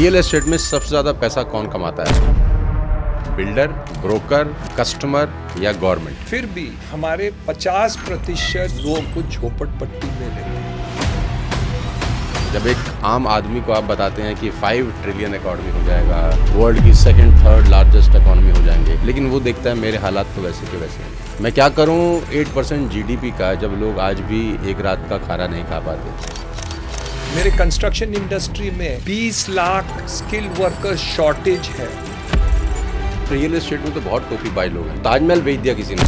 Real estate में सबसे ज़्यादा पैसा कौन कमाता है? बिल्डर, ब्रोकर, कस्टमर या गवर्नमेंट? फिर भी हमारे 50% लोग को झोपड़पट्टी में रहते हैं। जब एक आम आदमी को आप बताते हैं कि 5 ट्रिलियन इकॉनमी हो जाएगा, वर्ल्ड की सेकंड थर्ड लार्जेस्ट इकॉनमी हो जाएंगे, लेकिन वो देखता है मेरे हालात तो वैसे के वैसे हैं। मैं क्या करूं 8% जीडीपी का जब लोग आज भी एक रात का खाना नहीं खा पाते। मेरे कंस्ट्रक्शन इंडस्ट्री में 20 लाख स्किल्ड वर्कर शॉर्टेज है। रियल एस्टेट में तो बहुत टोपी बाई लोग हैं। ताजमहल बेच दिया किसी ने,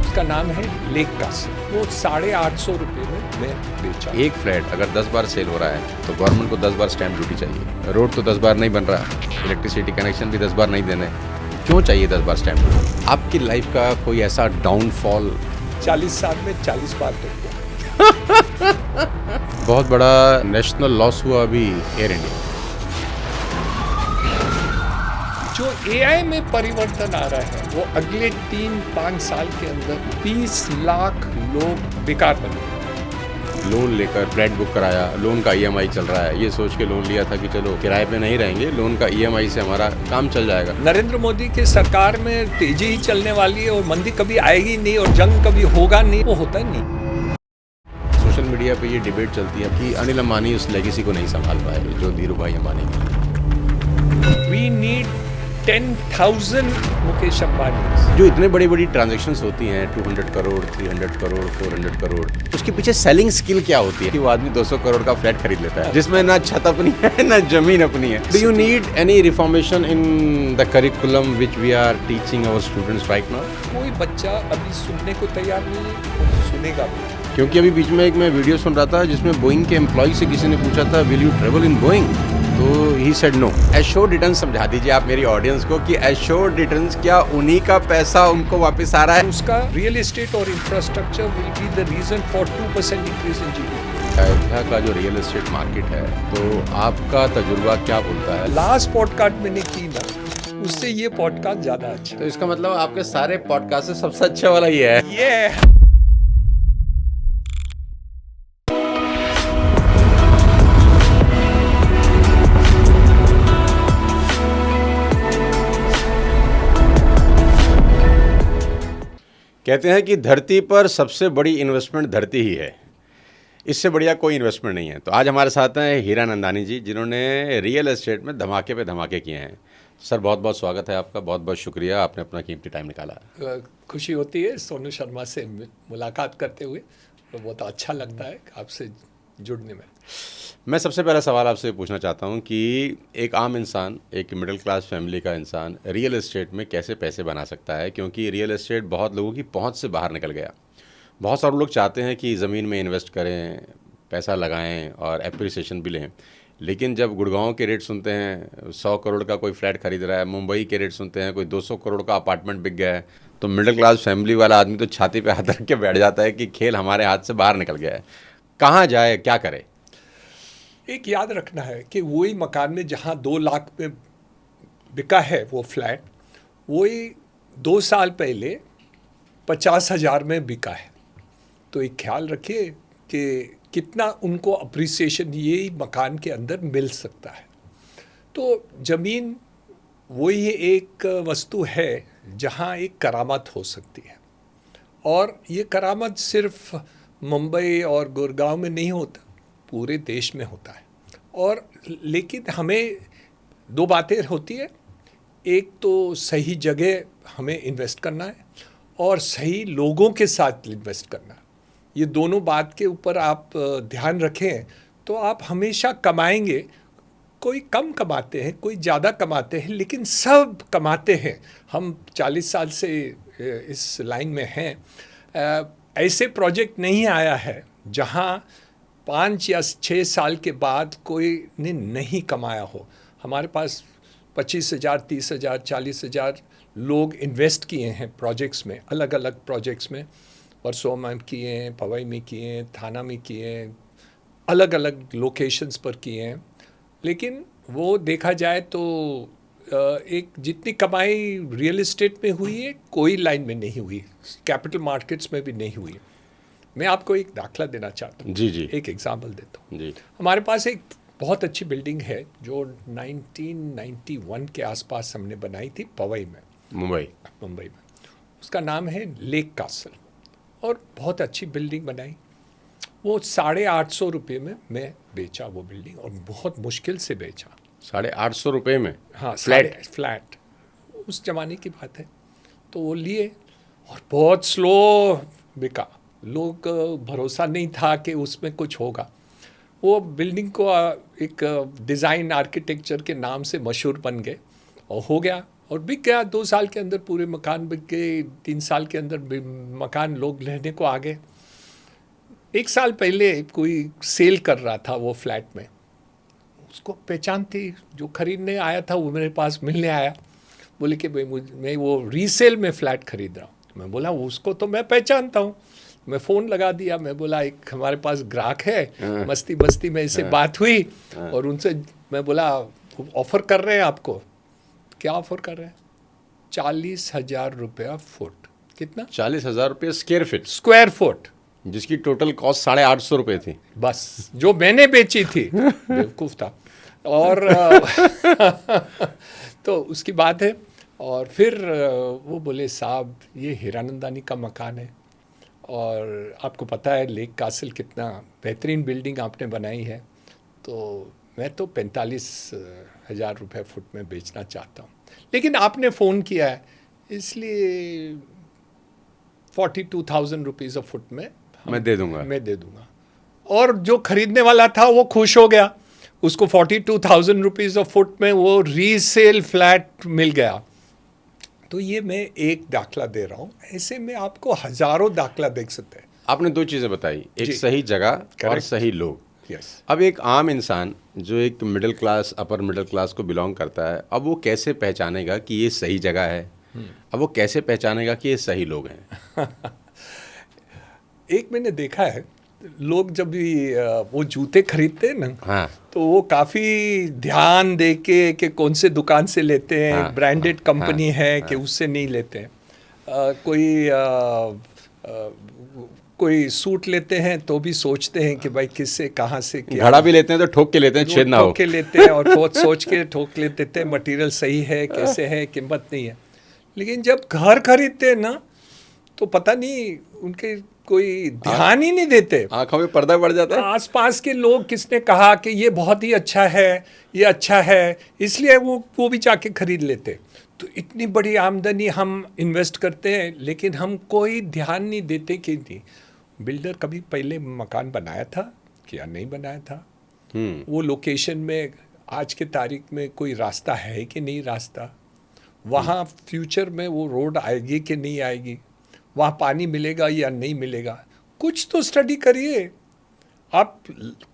उसका नाम है लेक कासिम, वो 850 रुपये में मैं बेचा। एक फ्लैट अगर 10 बार सेल हो रहा है तो गवर्नमेंट को 10 बार स्टैंप ड्यूटी चाहिए। रोड तो 10 बार नहीं बन रहा, इलेक्ट्रिसिटी कनेक्शन भी 10 बार नहीं देने, क्यों चाहिए 10 बार स्टैंप ड्यूटी? आपकी लाइफ का कोई ऐसा डाउनफॉल? 40 साल में 40 बार तो हुआ। बहुत बड़ा नेशनल लॉस हुआ अभी एयर इंडिया। जो एआई में परिवर्तन आ रहा है वो अगले 3-5 साल के अंदर 20 लाख लोग बेकार बनेंगे। लोन लेकर फ्लैट बुक कराया, लोन का ईएमआई चल रहा है, ये सोच के लोन लिया था कि चलो किराए पे नहीं रहेंगे, लोन का ईएमआई से हमारा काम चल जाएगा। नरेंद्र मोदी के सरकार में तेजी ही चलने वाली है और मंदी कभी आएगी नहीं और जंग कभी होगा नहीं, वो होता नहीं। सोशल मीडिया पे ये डिबेट चलती है कि अनिल अंबानी उस लेगेसी को नहीं संभाल पाए जो धीरू भाई अंबानी की। We need 10,000 Mukesh Ambani. जो इतने बड़ी बड़ी ट्रांजैक्शंस होती हैं 200 करोड़, 300 करोड़, 400 करोड़, उसके पीछे सेलिंग स्किल क्या होती है कि वो आदमी 200 करोड़ का फ्लैट खरीद लेता है जिसमें ना छत अपनी है ना जमीन अपनी है। Do you need any reformation in the curriculum which we are teaching our students right now? कोई बच्चा अभी सुनने को तैयार नहीं है और सुनेगा भी। क्योंकि अभी बीच में एक मैं वीडियो सुन रहा था जिसमें बोइंग के एम्प्लॉय से किसी ने पूछा था will you travel in Boeing, तो he said no. Assured returns समझा दीजिए आप मेरी ऑडियंस को कि एश्योर्ड रिटर्न्स क्या उन्हीं का पैसा उनको वापस आ रहा है? उसका रियल एस्टेट और infrastructure will be the reason for 2% increase in GDP. Ayodhya का जो रियल एस्टेट मार्केट है, तो आपका तजुर्बा क्या बोलता है? लास्ट पॉडकास्ट मैंने की ना, उससे ये पॉडकास्ट ज्यादा अच्छा। तो इसका मतलब आपके सारे पॉडकास्ट से सबसे अच्छा वाला ये है। ये कहते हैं कि धरती पर सबसे बड़ी इन्वेस्टमेंट धरती ही है, इससे बढ़िया कोई इन्वेस्टमेंट नहीं है। तो आज हमारे साथ हैं हीरा नंदानी जी, जिन्होंने रियल एस्टेट में धमाके पे धमाके किए हैं। सर बहुत बहुत स्वागत है आपका, बहुत बहुत शुक्रिया, आपने अपना कीमती टाइम निकाला। खुशी होती है सोनू शर्मा से मुलाकात करते हुए, तो बहुत अच्छा लगता है आपसे जुड़ने में। मैं सबसे पहला सवाल आपसे पूछना चाहता हूं कि एक आम इंसान, एक मिडिल क्लास फैमिली का इंसान रियल एस्टेट में कैसे पैसे बना सकता है? क्योंकि रियल एस्टेट बहुत लोगों की पहुंच से बाहर निकल गया। बहुत सारे लोग चाहते हैं कि ज़मीन में इन्वेस्ट करें, पैसा लगाएं और एप्रिसिएशन भी लें, लेकिन जब गुड़गांव के रेट सुनते हैं 100 करोड़ का कोई फ्लैट खरीद रहा है, मुंबई के रेट सुनते हैं कोई 200 करोड़ का अपार्टमेंट बिक गया है, तो मिडिल क्लास फैमिली वाला आदमी तो छाती पे हाथ रख के बैठ जाता है कि खेल हमारे हाथ से बाहर निकल गया है। कहाँ जाए, क्या करे? एक याद रखना है कि वही मकान में जहाँ 2 लाख में बिका है वो फ्लैट, वही 2 साल पहले 50,000 में बिका है। तो एक ख्याल रखिए कि कितना उनको अप्रिसिएशन यही मकान के अंदर मिल सकता है। तो ज़मीन वही एक वस्तु है जहाँ एक करामत हो सकती है, और ये करामत सिर्फ मुंबई और गुड़गांव में नहीं होता, पूरे देश में होता है। और लेकिन हमें 2 बातें होती है, एक तो सही जगह हमें इन्वेस्ट करना है और सही लोगों के साथ इन्वेस्ट करना है। ये दोनों बात के ऊपर आप ध्यान रखें तो आप हमेशा कमाएंगे। कोई कम कमाते हैं, कोई ज़्यादा कमाते हैं, लेकिन सब कमाते हैं। हम 40 साल से इस लाइन में हैं। ऐसे प्रोजेक्ट नहीं आया है जहाँ 5 या 6 साल के बाद कोई ने नहीं कमाया हो। हमारे पास 25,000, 30,000, 40,000 लोग इन्वेस्ट किए हैं प्रोजेक्ट्स में, अलग अलग प्रोजेक्ट्स में। परसों में किए हैं, पवई में किए हैं, थाना में किए हैं, अलग अलग लोकेशंस पर किए हैं। लेकिन वो देखा जाए तो एक जितनी कमाई रियल एस्टेट में हुई है कोई लाइन में नहीं हुई, कैपिटल मार्केट्स में भी नहीं हुई। मैं आपको एक दाखला देना चाहता हूँ। जी जी, एक एग्जाम्पल देता हूँ। जी। हमारे पास एक बहुत अच्छी बिल्डिंग है जो 1991 के आसपास हमने बनाई थी पवई में, मुंबई में। उसका नाम है लेक कासल, और बहुत अच्छी बिल्डिंग बनाई। वो 850 रुपये में मैं बेचा वो बिल्डिंग, और बहुत मुश्किल से बेचा। 850 रुपये में? हाँ, फ्लैट? उस जमाने की बात है। तो वो लिए और बहुत स्लो बिका, लोग भरोसा नहीं था कि उसमें कुछ होगा। वो बिल्डिंग को एक डिज़ाइन आर्किटेक्चर के नाम से मशहूर बन गए, और हो गया और बिक गया। 2 साल के अंदर पूरे मकान बिक गए, 3 साल के अंदर मकान लोग रहने को आ गए। 1 साल पहले कोई सेल कर रहा था वो फ्लैट में, उसको पहचान थी, जो खरीदने आया था वो मेरे पास मिलने आया, बोले कि भाई मैं वो रीसेल में फ़्लैट खरीद रहा हूँ। मैं बोला उसको तो मैं पहचानता हूँ। मैं फ़ोन लगा दिया, मैं बोला एक हमारे पास ग्राहक है, मस्ती मस्ती में इससे बात हुई, और उनसे मैं बोला ऑफ़र कर रहे हैं आपको। क्या ऑफ़र कर रहे हैं? 40,000 रुपया फुट। कितना? 40,000 रुपये स्क्वायर फुट, जिसकी टोटल कॉस्ट 850 रुपये थी। बस जो मैंने बेची थी। बेवकूफ़ था। और तो उसकी बात है। और फिर वो बोले साहब ये हीरानंदानी का मकान है, और आपको पता है लेक कासल कितना बेहतरीन बिल्डिंग आपने बनाई है, तो मैं तो 45,000 रुपये फुट में बेचना चाहता हूँ, लेकिन आपने फ़ोन किया है इसलिए 42,000 रुपीज़ अ फुट में मैं दे दूंगा। और जो खरीदने वाला था वो खुश हो गया, उसको 42,000 रुपीज़ अ फुट में वो रीसेल फ्लैट मिल गया। तो ये मैं एक दाखला दे रहा हूँ, ऐसे में आपको हज़ारों दाखला देख सकते हैं। आपने 2 चीज़ें बताई, एक सही जगह और सही लोग। यस। अब एक आम इंसान जो एक middle class, upper middle class को बिलोंग करता है, अब वो कैसे पहचानेगा कि ये सही जगह है? अब वो कैसे पहचानेगा कि ये सही लोग हैं? एक मैंने देखा है, लोग जब भी वो जूते खरीदते हैं ना, हाँ, तो वो काफ़ी ध्यान दे के कि कौन से दुकान से लेते हैं, हाँ, ब्रांडेड कंपनी है हाँ, कि उससे नहीं लेते हैं। कोई सूट लेते हैं तो भी सोचते हैं कि भाई किससे कहाँ से क्या। घड़ा भी लेते हैं तो ठोक के लेते हैं, छेद ना हो। ठोक के लेते हैं, और बहुत सोच के ठोक लेते थे, मटेरियल सही है कैसे है, कीमत नहीं है। लेकिन जब घर खरीदते हैं ना, तो पता नहीं उनके कोई ध्यान ही नहीं देते, आंखों में पर्दा पड़ जाता है। आसपास के लोग किसने कहा कि ये बहुत ही अच्छा है, ये अच्छा है, इसलिए वो भी जाके खरीद लेते। तो इतनी बड़ी आमदनी हम इन्वेस्ट करते हैं, लेकिन हम कोई ध्यान नहीं देते कि नहीं बिल्डर कभी पहले मकान बनाया था क्या नहीं बनाया था, वो लोकेशन में आज के तारीख में कोई रास्ता है कि नहीं रास्ता, वहाँ फ्यूचर में वो रोड आएगी कि नहीं आएगी, वहाँ पानी मिलेगा या नहीं मिलेगा, कुछ तो स्टडी करिए। आप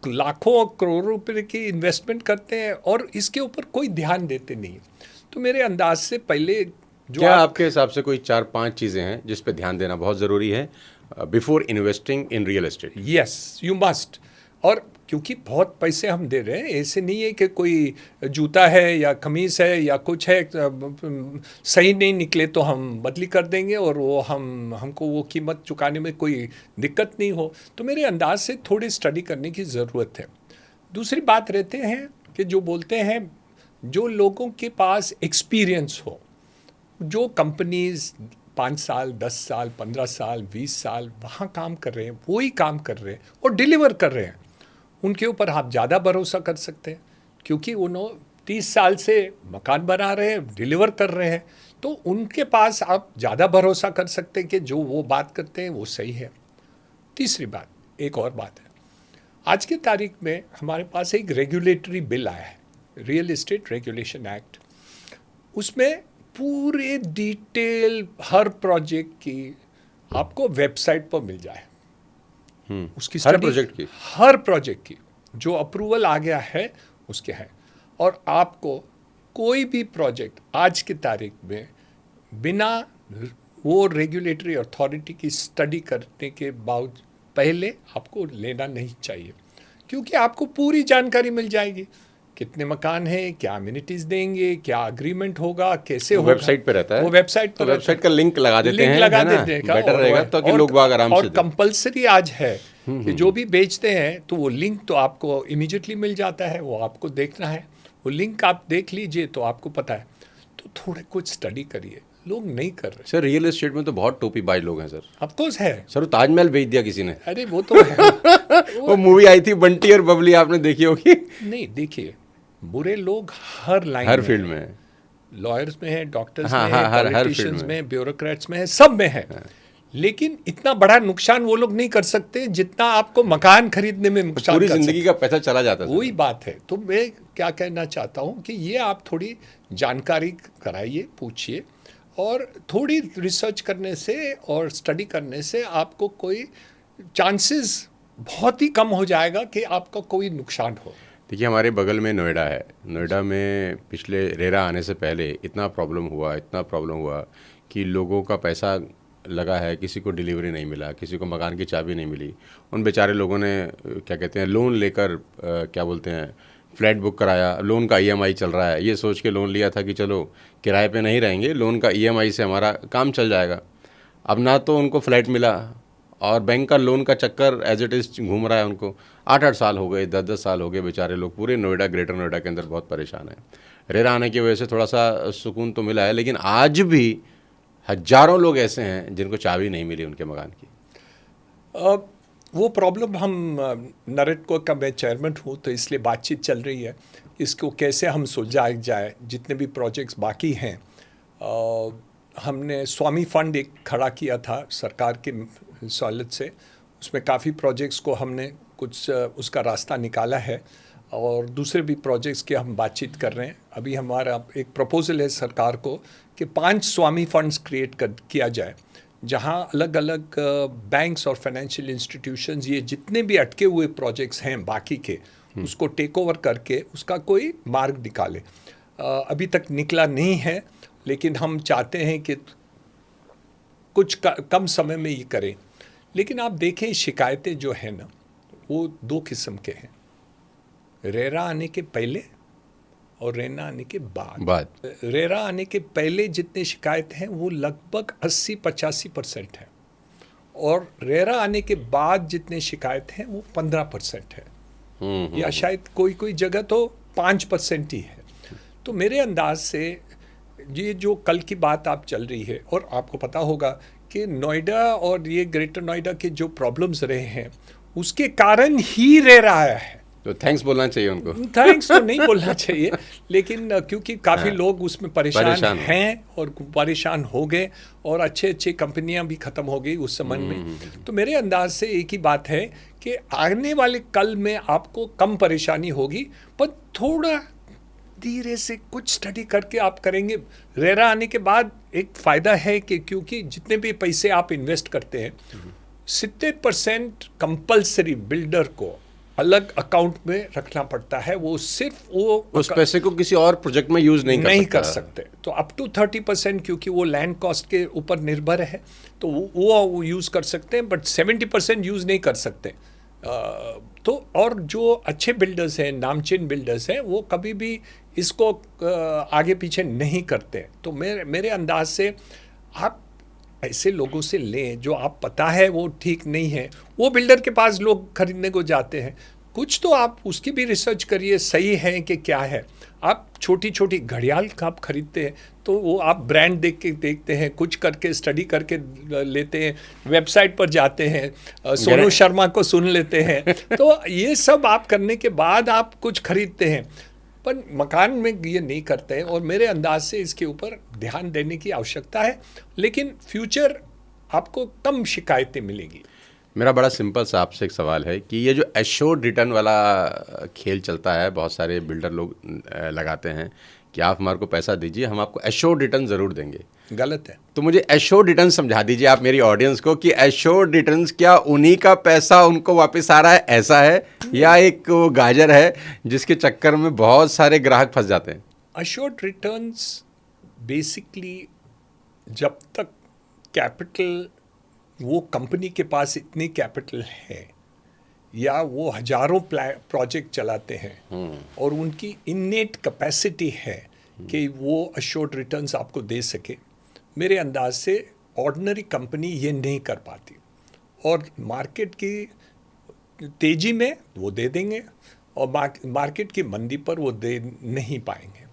लाखों करोड़ों रुपए की इन्वेस्टमेंट करते हैं और इसके ऊपर कोई ध्यान देते नहीं। तो मेरे अंदाज से पहले जो क्या आपके हिसाब से कोई 4-5 चीज़ें हैं जिस पे ध्यान देना बहुत ज़रूरी है before investing in real estate? Yes, you must. और क्योंकि बहुत पैसे हम दे रहे हैं, ऐसे नहीं है कि कोई जूता है या कमीज़ है या कुछ है सही नहीं निकले तो हम बदली कर देंगे और वो हमको वो कीमत चुकाने में कोई दिक्कत नहीं हो। तो मेरे अंदाज से थोड़ी स्टडी करने की ज़रूरत है। दूसरी बात रहते हैं कि जो बोलते हैं जो लोगों के पास एक्सपीरियंस हो, जो कंपनीज 5 साल 10 साल 15 साल 20 साल वहाँ काम कर रहे हैं, वही काम कर रहे हैं और डिलीवर कर रहे हैं, उनके ऊपर आप ज़्यादा भरोसा कर सकते हैं, क्योंकि उन्होंने 30 साल से मकान बना रहे हैं, डिलीवर कर रहे हैं, तो उनके पास आप ज़्यादा भरोसा कर सकते हैं कि जो वो बात करते हैं वो सही है। तीसरी बात, एक और बात है, आज की तारीख में हमारे पास एक रेगुलेटरी बिल आया है, रियल एस्टेट रेगुलेशन एक्ट। उसमें पूरे डिटेल हर प्रोजेक्ट की आपको वेबसाइट पर मिल जाए, उसकी हर स्टडी हर प्रोजेक्ट की जो अप्रूवल आ गया है उसके हैं। और आपको कोई भी प्रोजेक्ट आज की तारीख में बिना वो रेगुलेटरी अथॉरिटी की स्टडी करने के बाद पहले आपको लेना नहीं चाहिए, क्योंकि आपको पूरी जानकारी मिल जाएगी, कितने मकान हैं, क्या अम्यूनिटीज़ देंगे, क्या अग्रीमेंट होगा, कैसे होगा। वेबसाइट पे रहता है, वो वेबसाइट तो वेबसाइट का लिंक लगा देते हैं, लगा है ना? देते हैं, बेटर रहेगा तो कि लोग बाग आराम से और कंपलसरी आज है कि जो भी बेचते हैं तो वो लिंक तो आपको इमीडिएटली मिल जाता है, वो आपको देखना है, वो लिंक आप देख लीजिए तो आपको पता है। तो थोड़े कुछ स्टडी करिए, लोग नहीं कर रहे। सर रियल एस्टेट में तो बहुत टोपीबाज लोग हैं सर। ऑफकोर्स है। सर वो ताजमहल बेच दिया किसी ने। अरे वो तो है। वो मूवी आई थी बंटी और बबली, आपने देखी होगी। नहीं, देखिए, बुरे लोग हर लाइन हर में फील्ड हैं। में है। लॉयर्स में है, डॉक्टर्स हाँ, में हाँ, है, हर फील्ड पॉलिटिशियंस में। में, ब्यूरोक्रेट्स में है, सब में है। लेकिन इतना बड़ा नुकसान वो लोग नहीं कर सकते जितना आपको मकान खरीदने में नुकसान पूरी कर जिंदगी सकते। का पैसा चला जाता है वही बात है। तो मैं क्या कहना चाहता हूँ कि ये आप थोड़ी जानकारी कराइए, पूछिए, और थोड़ी रिसर्च करने से और स्टडी करने से आपको कोई चांसेस बहुत ही कम हो जाएगा कि आपका कोई नुकसान हो। देखिए हमारे बगल में नोएडा है। नोएडा में पिछले रेरा आने से पहले इतना प्रॉब्लम हुआ कि लोगों का पैसा लगा है, किसी को डिलीवरी नहीं मिला, किसी को मकान की चाबी नहीं मिली। उन बेचारे लोगों ने क्या कहते हैं लोन लेकर क्या बोलते हैं फ्लैट बुक कराया, लोन का ईएमआई चल रहा है, ये सोच के लोन लिया था कि चलो किराए पे नहीं रहेंगे, लोन का ईएमआई से हमारा काम चल जाएगा। अब ना तो उनको फ्लैट मिला और बैंक का लोन का चक्कर एज इट इज़ घूम रहा है उनको। 8-8 साल हो गए, 10-10 साल हो गए, बेचारे लोग पूरे नोएडा, ग्रेटर नोएडा के अंदर बहुत परेशान हैं। रेरा आने की वजह से थोड़ा सा सुकून तो मिला है, लेकिन आज भी हजारों लोग ऐसे हैं जिनको चाबी नहीं मिली उनके मकान की। वो प्रॉब्लम हम नरेटको का मैं चेयरमैन हूँ तो इसलिए बातचीत चल रही है, इसको कैसे हम सुलझाया जाए। जितने भी प्रोजेक्ट्स बाकी हैं, हमने स्वामी फंड एक खड़ा किया था सरकार की सहूलत से, उसमें काफ़ी प्रोजेक्ट्स को हमने कुछ उसका रास्ता निकाला है, और दूसरे भी प्रोजेक्ट्स की हम बातचीत कर रहे हैं। अभी हमारा एक प्रपोजल है सरकार को कि 5 स्वामी फंड्स क्रिएट किया जाए, जहां अलग अलग बैंक्स और फाइनेंशियल इंस्टीट्यूशंस ये जितने भी अटके हुए प्रोजेक्ट्स हैं बाकी के, उसको टेक ओवर करके उसका कोई मार्ग निकाले। अभी तक निकला नहीं है, लेकिन हम चाहते हैं कि कुछ कम समय में ये करें। लेकिन आप देखें शिकायतें जो है ना, वो 2 किस्म के हैं, रेरा आने के पहले और रेरा आने के बाद। रेरा आने के पहले जितने शिकायत हैं वो लगभग 80-85% है, और रेरा आने के बाद जितने शिकायत हैं वो 15% है, या शायद कोई कोई जगह तो 5% ही है। तो मेरे अंदाज से ये जो कल की बात आप चल रही है, और आपको पता होगा कि नोएडा और ये ग्रेटर नोएडा के जो प्रॉब्लम्स रहे हैं उसके कारण ही रेरा आया है। तो थैंक्स बोलना चाहिए उनको। थैंक्स तो नहीं बोलना चाहिए, लेकिन क्योंकि काफ़ी लोग उसमें परेशान हैं और परेशान हो गए, और अच्छे अच्छे कंपनियां भी ख़त्म हो गई उस समय में। तो मेरे अंदाज से एक ही बात है कि आने वाले कल में आपको कम परेशानी होगी, पर थोड़ा धीरे से कुछ स्टडी करके आप करेंगे। रेरा आने के बाद एक फ़ायदा है कि क्योंकि जितने भी पैसे आप इन्वेस्ट करते हैं, 70% कंपल्सरी बिल्डर को अलग अकाउंट में रखना पड़ता है। वो सिर्फ वो उस पैसे को किसी और प्रोजेक्ट में यूज नहीं कर सकते। तो अप टू 30%, क्योंकि वो लैंड कॉस्ट के ऊपर निर्भर है, तो वो यूज़ कर सकते हैं, बट 70% यूज़ नहीं कर सकते। तो और जो अच्छे बिल्डर्स हैं, नामचीन बिल्डर्स हैं, वो कभी भी इसको आगे पीछे नहीं करते। तो मेरे अंदाज से आप ऐसे लोगों से लें जो आप पता है वो ठीक नहीं है। वो बिल्डर के पास लोग खरीदने को जाते हैं, कुछ तो आप उसकी भी रिसर्च करिए, सही है कि क्या है। आप छोटी छोटी घड़ियाल का आप खरीदते हैं तो वो आप ब्रांड देख के देखते हैं, कुछ करके स्टडी करके लेते हैं, वेबसाइट पर जाते हैं, सोनू शर्मा को सुन लेते हैं। तो ये सब आप करने के बाद आप कुछ खरीदते हैं, पर मकान में ये नहीं करते हैं। और मेरे अंदाज से इसके ऊपर ध्यान देने की आवश्यकता है, लेकिन फ्यूचर आपको कम शिकायतें मिलेंगी। मेरा बड़ा सिंपल सा आपसे एक सवाल है कि ये जो एश्योर्ड रिटर्न वाला खेल चलता है, बहुत सारे बिल्डर लोग लगाते हैं कि आप हमारे को पैसा दीजिए, हम आपको एश्योर्ड रिटर्न ज़रूर देंगे। गलत है। तो मुझे एश्योर्ड रिटर्न समझा दीजिए आप मेरी ऑडियंस को कि एश्योर्ड रिटर्न्स क्या उन्हीं का पैसा उनको वापस आ रहा है, ऐसा है, या एक वो गाजर है जिसके चक्कर में बहुत सारे ग्राहक फंस जाते हैं? एश्योर्ड रिटर्न्स बेसिकली जब तक कैपिटल, वो कंपनी के पास इतनी कैपिटल है या वो हजारों प्रोजेक्ट चलाते हैं और उनकी इन्नेट कैपेसिटी है कि वो एश्योर्ड रिटर्न्स आपको दे सके, मेरे अंदाज से ऑर्डिनरी कंपनी ये नहीं कर पाती। और मार्केट की तेजी में वो दे देंगे और मार्केट की मंदी पर वो दे नहीं पाएंगे।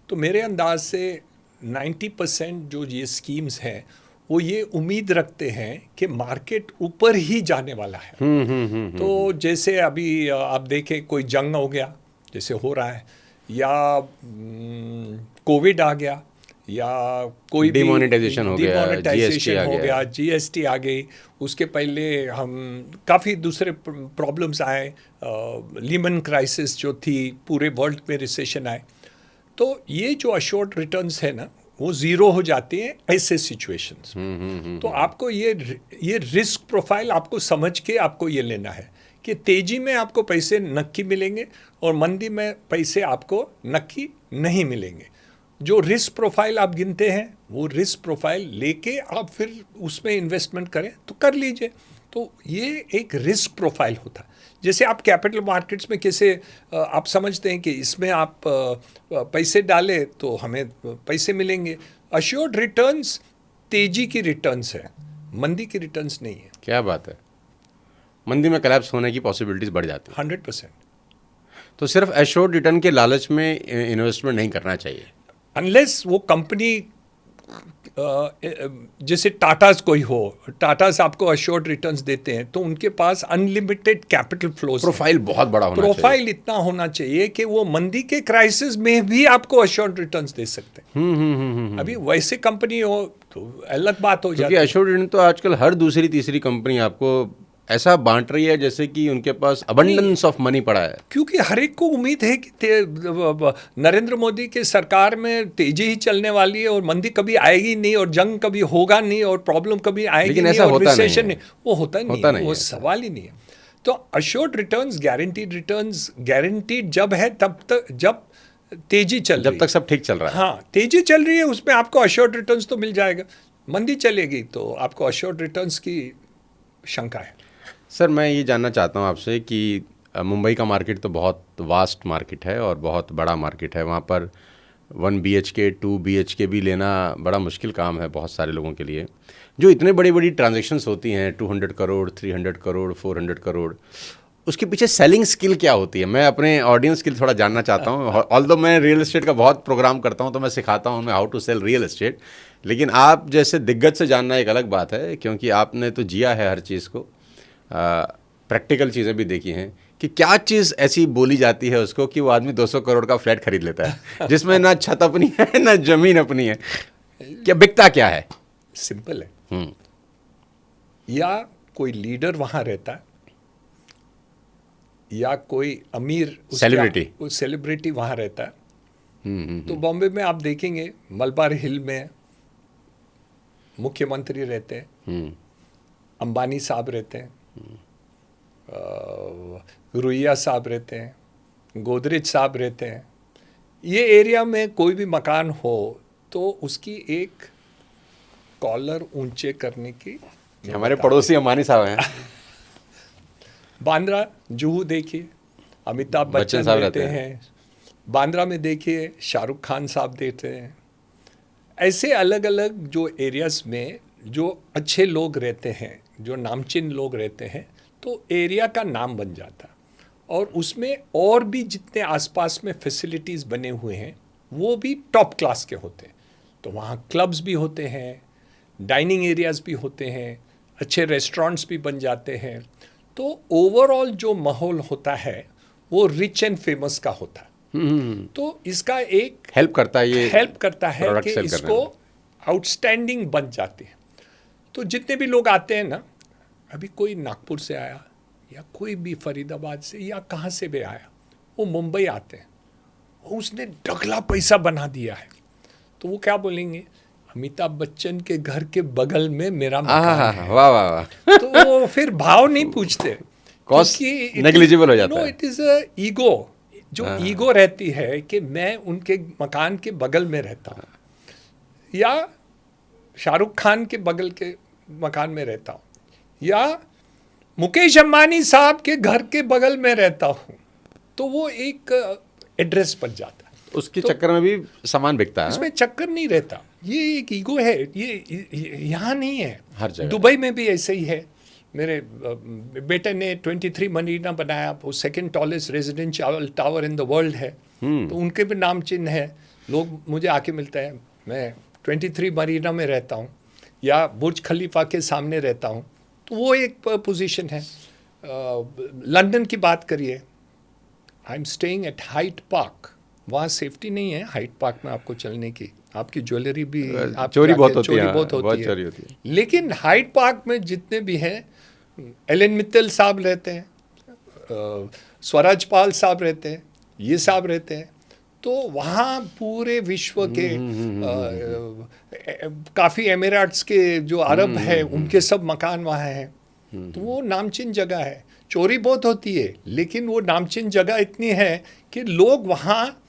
तो मेरे अंदाज से 90% जो ये स्कीम्स हैं वो ये उम्मीद रखते हैं कि मार्केट ऊपर ही जाने वाला है। तो जैसे अभी आप देखें कोई जंग हो गया जैसे हो रहा है, या कोविड आ गया, या कोई डिमोनेटाइजेशन हो गया, डिमोनेटाइजेशन हो गया, जीएसटी आ गई, उसके पहले हम काफ़ी दूसरे प्रॉब्लम्स आए, लीमन क्राइसिस जो थी, पूरे वर्ल्ड में रिसेशन आए। तो ये जो अश्योर्ड रिटर्न्स है ना वो ज़ीरो हो जाती हैं ऐसे सिचुएशंस। तो आपको ये रिस्क प्रोफाइल आपको समझ के आपको ये लेना है कि तेजी में आपको पैसे नक्की मिलेंगे और मंदी में पैसे आपको नक्की नहीं मिलेंगे। जो रिस्क प्रोफाइल आप गिनते हैं वो रिस्क प्रोफाइल लेके आप फिर उसमें इन्वेस्टमेंट करें तो कर लीजिए। तो ये एक रिस्क प्रोफाइल होता है। जैसे आप कैपिटल मार्केट्स में कैसे आप समझते हैं कि इसमें आप पैसे डालें तो हमें पैसे मिलेंगे। अश्योर्ड रिटर्न्स तेजी की रिटर्न्स है, मंदी की रिटर्न्स नहीं है। क्या बात है, मंदी में कलैप्स होने की पॉसिबिलिटीज बढ़ जाती है। 100%। तो सिर्फ एश्योर्ड रिटर्न के लालच में इन्वेस्टमेंट नहीं करना चाहिए, अनलेस वो कंपनी जैसे टाटास कोई हो, टाटास आपको अश्योर्ड रिटर्न्स देते हैं तो उनके पास अनलिमिटेड कैपिटल फ्लोज, प्रोफाइल बहुत बड़ा होना चाहिए। प्रोफाइल इतना होना चाहिए कि वो मंदी के क्राइसिस में भी आपको अश्योर्ड रिटर्न्स दे सकते हैं। अभी वैसे कंपनी हो तो अलग बात हो जाती है। क्योंकि अश्योर्ड रिटर्न तो आजकल हर दूसरी तीसरी कंपनी आपको ऐसा बांट रही है जैसे कि उनके पास अबंडेंस ऑफ मनी पड़ा है। क्योंकि हर एक को उम्मीद है कि नरेंद्र मोदी के सरकार में तेजी ही चलने वाली है और मंदी कभी आएगी नहीं और जंग कभी होगा नहीं और प्रॉब्लम कभी आएगी नहीं और रिसेशन नहीं। वो होता नहीं, वो सवाल ही नहीं है। तो assured returns, guaranteed returns, guaranteed जब है तब तक, जब तेजी चल रही है, जब तक सब ठीक चल रहा है। हाँ, तेजी चल रही है उसमें आपको अश्योर्ड रिटर्न्स तो मिल जाएगा। मंदी चलेगी तो आपको अश्योर्ड रिटर्न्स की शंका है। सर मैं ये जानना चाहता हूँ आपसे कि मुंबई का मार्केट तो बहुत वास्ट मार्केट है और बहुत बड़ा मार्केट है। वहाँ पर 1 BHK 2 BHK भी लेना बड़ा मुश्किल काम है बहुत सारे लोगों के लिए। जो इतने बड़ी बड़ी ट्रांजैक्शंस होती हैं, 200 करोड़, 300 करोड़, 400 करोड़, उसके पीछे सेलिंग स्किल क्या होती है? मैं अपने ऑडियंस के लिए थोड़ा जानना चाहता हूँ। ऑल्दो मैं रियल एस्टेट का बहुत प्रोग्राम करता हूँ तो मैं सिखाता हूँ मैं how to sell real estate, लेकिन आप जैसे दिग्गज से जानना एक अलग बात है, क्योंकि आपने तो जिया है हर चीज़ को, प्रैक्टिकल चीज़ें भी देखी हैं कि क्या चीज़ ऐसी बोली जाती है उसको कि वो आदमी 200 करोड़ का फ्लैट खरीद लेता है जिसमें ना छत अपनी है ना ज़मीन अपनी है। क्या बिकता क्या है? सिंपल है, या कोई लीडर वहाँ रहता है या कोई अमीर सेलिब्रिटी वहाँ रहता है। तो बॉम्बे में आप देखेंगे मलबार हिल में मुख्यमंत्री रहते हैं, अंबानी साहब रहते हैं, रुइया साहब रहते हैं, गोदरेज साहब रहते हैं। ये एरिया में कोई भी मकान हो तो उसकी एक कॉलर ऊंचे करने की, हमारे पड़ोसी अंबानी साहब हैं। बांद्रा जुहू देखिए अमिताभ बच्चन रहते हैं, बांद्रा में देखिए शाहरुख खान साहब देते हैं। ऐसे अलग अलग जो एरियाज में जो अच्छे लोग रहते हैं, जो नामचीन लोग रहते हैं, तो एरिया का नाम बन जाता है। और उसमें और भी जितने आसपास में फैसिलिटीज़ बने हुए हैं वो भी टॉप क्लास के होते हैं। तो वहाँ क्लब्स भी होते हैं, डाइनिंग एरियाज़ भी होते हैं, अच्छे रेस्टोरेंट्स भी बन जाते हैं। तो ओवरऑल जो माहौल होता है वो रिच एंड फेमस का होता है। तो इसका एक हेल्प करता है कि इसको आउटस्टैंडिंग बन जाती है। तो जितने भी लोग आते हैं ना, अभी कोई नागपुर से आया या कोई भी फरीदाबाद से या कहाँ से भी आया, वो मुंबई आते हैं, उसने डगला पैसा बना दिया है। तो वो क्या बोलेंगे, अमिताभ बच्चन के घर के बगल में मेरा मकान है। वाह वाह वाह। तो वो फिर भाव नहीं पूछते, कॉस्ट नेग्लिजिबल हो जाता है। इट इज अ ईगो, जो ईगो रहती है कि मैं उनके मकान के बगल में रहता हूँ या शाहरुख खान के बगल के मकान में रहता हूँ या मुकेश अंबानी साहब के घर के बगल में रहता हूँ, तो वो एक एड्रेस बन जाता है। उसके चक्कर में भी सामान बिकता है। इसमें चक्कर नहीं रहता, ये एक ईगो है। ये यहाँ नहीं है, हर जगह। दुबई में भी ऐसे ही है, मेरे बेटे ने 23 मरीना बनाया, वो second tallest residential tower in the world है, तो उनके भी नाम चिन्ह है। लोग मुझे आके मिलते हैं, मैं 23 मरीना में रहता हूँ या बुर्ज खलीफा के सामने रहता हूँ, तो वो एक पोजीशन है। लंदन की बात करिए, I am staying at height park, वहाँ सेफ्टी नहीं है हाइट पार्क में आपको चलने की, आपकी ज्वेलरी भी चोरी बहुत होती चोरी है, बहुत बहुत होती है। चोरी होती है। लेकिन हाइट पार्क में जितने भी हैं, एलन मित्तल साहब रहते हैं, स्वराज पाल साहब रहते हैं, ये साहब रहते हैं, तो वहाँ पूरे विश्व के काफ़ी एमिरेट्स के जो अरब हैं उनके सब मकान वहाँ हैं। तो वो नामचीन जगह है। चोरी बहुत होती है, लेकिन वो नामचीन जगह इतनी है कि लोग वहाँ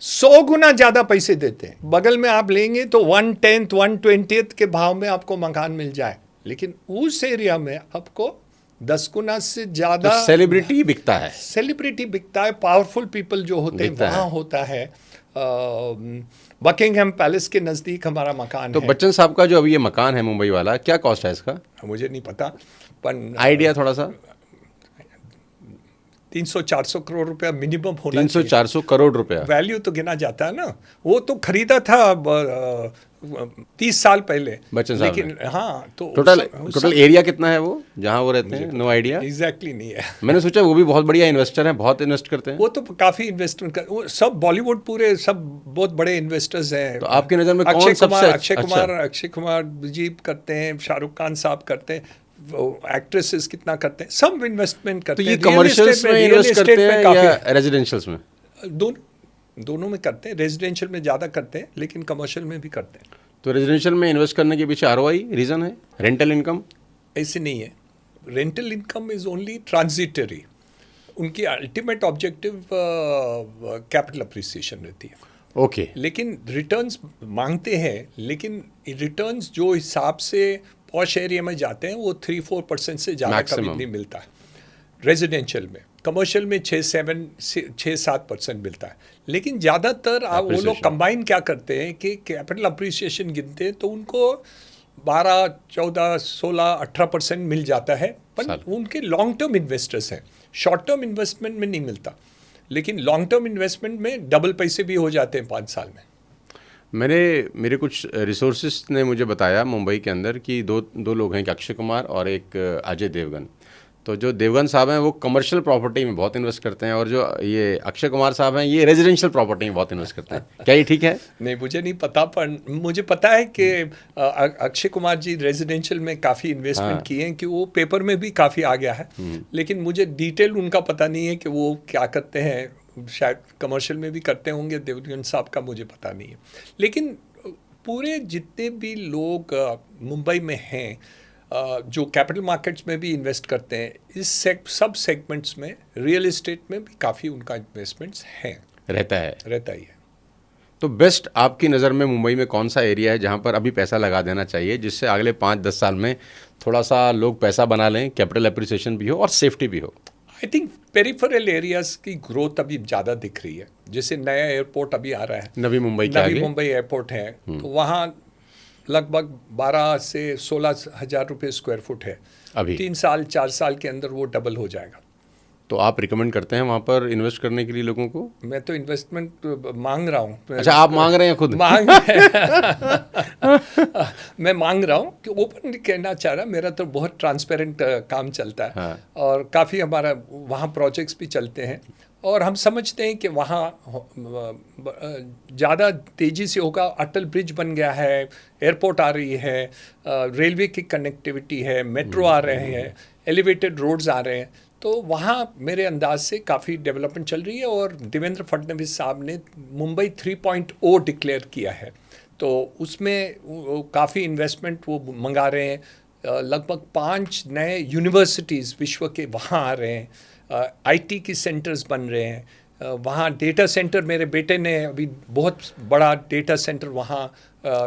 100 गुना ज़्यादा पैसे देते हैं। बगल में आप लेंगे तो 1/10 1/20 के भाव में आपको मकान मिल जाए, लेकिन उस एरिया में आपको 10 गुना से ज़्यादा तो सेलिब्रिटी बिकता है, सेलिब्रिटी बिकता है, पावरफुल पीपल जो होते हैं बिकता है। वहाँ होता है। बकिंगहैम पैलेस के नज़दीक हमारा मकान तो है। बच्चन साहब का जो अभी ये मकान है मुंबई वाला, क्या कॉस्ट है इसका, मुझे नहीं पता, पर आइडिया थोड़ा सा? 300-400 करोड़ रुपया मिनिमम होना 300-400 करोड़ रुपया। वैल्यू तो गिना जाता है ना। वो तो खरीदा था 30 साल पहले बच्चन साहब लेकिन हाँ, तो टोटल एरिया कितना है वो जहाँ वो रहते हैं? नो आइडिया, एग्जैक्टली नहीं है। मैंने सोचा वो भी बहुत बढ़िया इन्वेस्टर हैं, बहुत इन्वेस्ट करते हैं। वो तो काफ़ी इन्वेस्टमेंट कर, वो सब बॉलीवुड पूरे सब बहुत बड़े इन्वेस्टर्स हैं। तो आपकी नज़र में कौन सबसे अक्षय कुमार जी करते हैं, शाहरुख खान साहब करते हैं, एक्ट्रेसेस कितना करते हैं, सब इन्वेस्टमेंट करते तो हैं। ये कमर्शियल्स में इन्वेस्ट करते हैं या रेजिडेंशियल्स में? दोनों में करते हैं। रेजिडेंशियल में ज़्यादा करते हैं, लेकिन कमर्शियल में भी करते हैं। तो रेजिडेंशियल में इन्वेस्ट करने के पीछे आरओआई रीज़न है, रेंटल इनकम? ऐसे नहीं है, rental income is only transitory. उनकी अल्टीमेट ऑब्जेक्टिव कैपिटल अप्रिसिएशन रहती है। ओके। लेकिन रिटर्न्स मांगते हैं, लेकिन रिटर्न्स जो हिसाब से पॉश एरिया में जाते हैं वो 3-4% से ज़्यादा कभी नहीं मिलता है रेजिडेंशियल में। कमर्शियल में 6-7% मिलता है। लेकिन ज़्यादातर वो लोग कंबाइन क्या करते हैं कि कैपिटल अप्रिसिएशन गिनते हैं तो उनको 12, 14, 16, 18% मिल जाता है, पर उनके लॉन्ग टर्म इन्वेस्टर्स हैं। शॉर्ट टर्म इन्वेस्टमेंट में नहीं मिलता, लेकिन लॉन्ग टर्म इन्वेस्टमेंट में डबल पैसे भी हो जाते हैं 5 साल में। मेरे कुछ रिसोर्सेज ने मुझे बताया मुंबई के अंदर कि दो लोग हैं, कि अक्षय कुमार और एक अजय देवगन। तो जो देवगन साहब हैं वो कमर्शियल प्रॉपर्टी में बहुत इन्वेस्ट करते हैं, और जो ये अक्षय कुमार साहब हैं ये रेजिडेंशियल प्रॉपर्टी में बहुत इन्वेस्ट करते हैं। क्या ये ठीक है? नहीं, मुझे नहीं पता, पर मुझे पता है कि अक्षय कुमार जी रेजिडेंशियल में काफ़ी इन्वेस्टमेंट किए हैं, कि वो पेपर में भी काफ़ी आ गया है। लेकिन मुझे डिटेल उनका पता नहीं है कि वो क्या करते हैं। शायद कमर्शियल में भी करते होंगे देवगन साहब का, मुझे पता नहीं है। लेकिन पूरे जितने भी लोग मुंबई में हैं जो कैपिटल मार्केट्स में भी इन्वेस्ट करते हैं, इस सब सेगमेंट्स में, रियल एस्टेट में भी काफ़ी उनका इन्वेस्टमेंट्स हैं, रहता ही है। तो बेस्ट आपकी नज़र में मुंबई में कौन सा एरिया है जहाँ पर अभी पैसा लगा देना चाहिए, जिससे अगले 5-10 साल में थोड़ा सा लोग पैसा बना लें, कैपिटल एप्रिसिएशन भी हो और सेफ्टी भी हो? आई थिंक पेरिफेरल एरियाज़ की ग्रोथ अभी ज़्यादा दिख रही है। जैसे नया एयरपोर्ट अभी आ रहा है, नवी मुंबई एयरपोर्ट है, तो वहाँ लगभग 12 से 16 हज़ार रुपये स्क्वायर फुट है। अभी 3-4 साल के अंदर वो डबल हो जाएगा। तो आप रिकमेंड करते हैं वहाँ पर इन्वेस्ट करने के लिए लोगों को? मैं तो इन्वेस्टमेंट मांग रहा हूँ। अच्छा, आप मांग रहे हैं खुद? मैं मांग रहा हूँ कि ओपन कहना चाह रहा, मेरा तो बहुत ट्रांसपेरेंट काम चलता है। हाँ। और काफ़ी हमारा वहाँ प्रोजेक्ट्स भी चलते हैं, और हम समझते हैं कि वहाँ ज़्यादा तेज़ी से होगा। अटल ब्रिज बन गया है, एयरपोर्ट आ रही है, रेलवे की कनेक्टिविटी है, मेट्रो आ रहे हैं, एलिवेटेड रोड्स आ रहे हैं, तो वहाँ मेरे अंदाज से काफ़ी डेवलपमेंट चल रही है। और देवेंद्र फडणवीस साहब ने मुंबई 3.0 डिक्लेयर किया है, तो उसमें काफ़ी इन्वेस्टमेंट वो मंगा रहे हैं। लगभग 5 नए यूनिवर्सिटीज़ विश्व के वहाँ आ रहे हैं, आईटी की सेंटर्स बन रहे हैं वहाँ। डेटा सेंटर, मेरे बेटे ने अभी बहुत बड़ा डेटा सेंटर वहाँ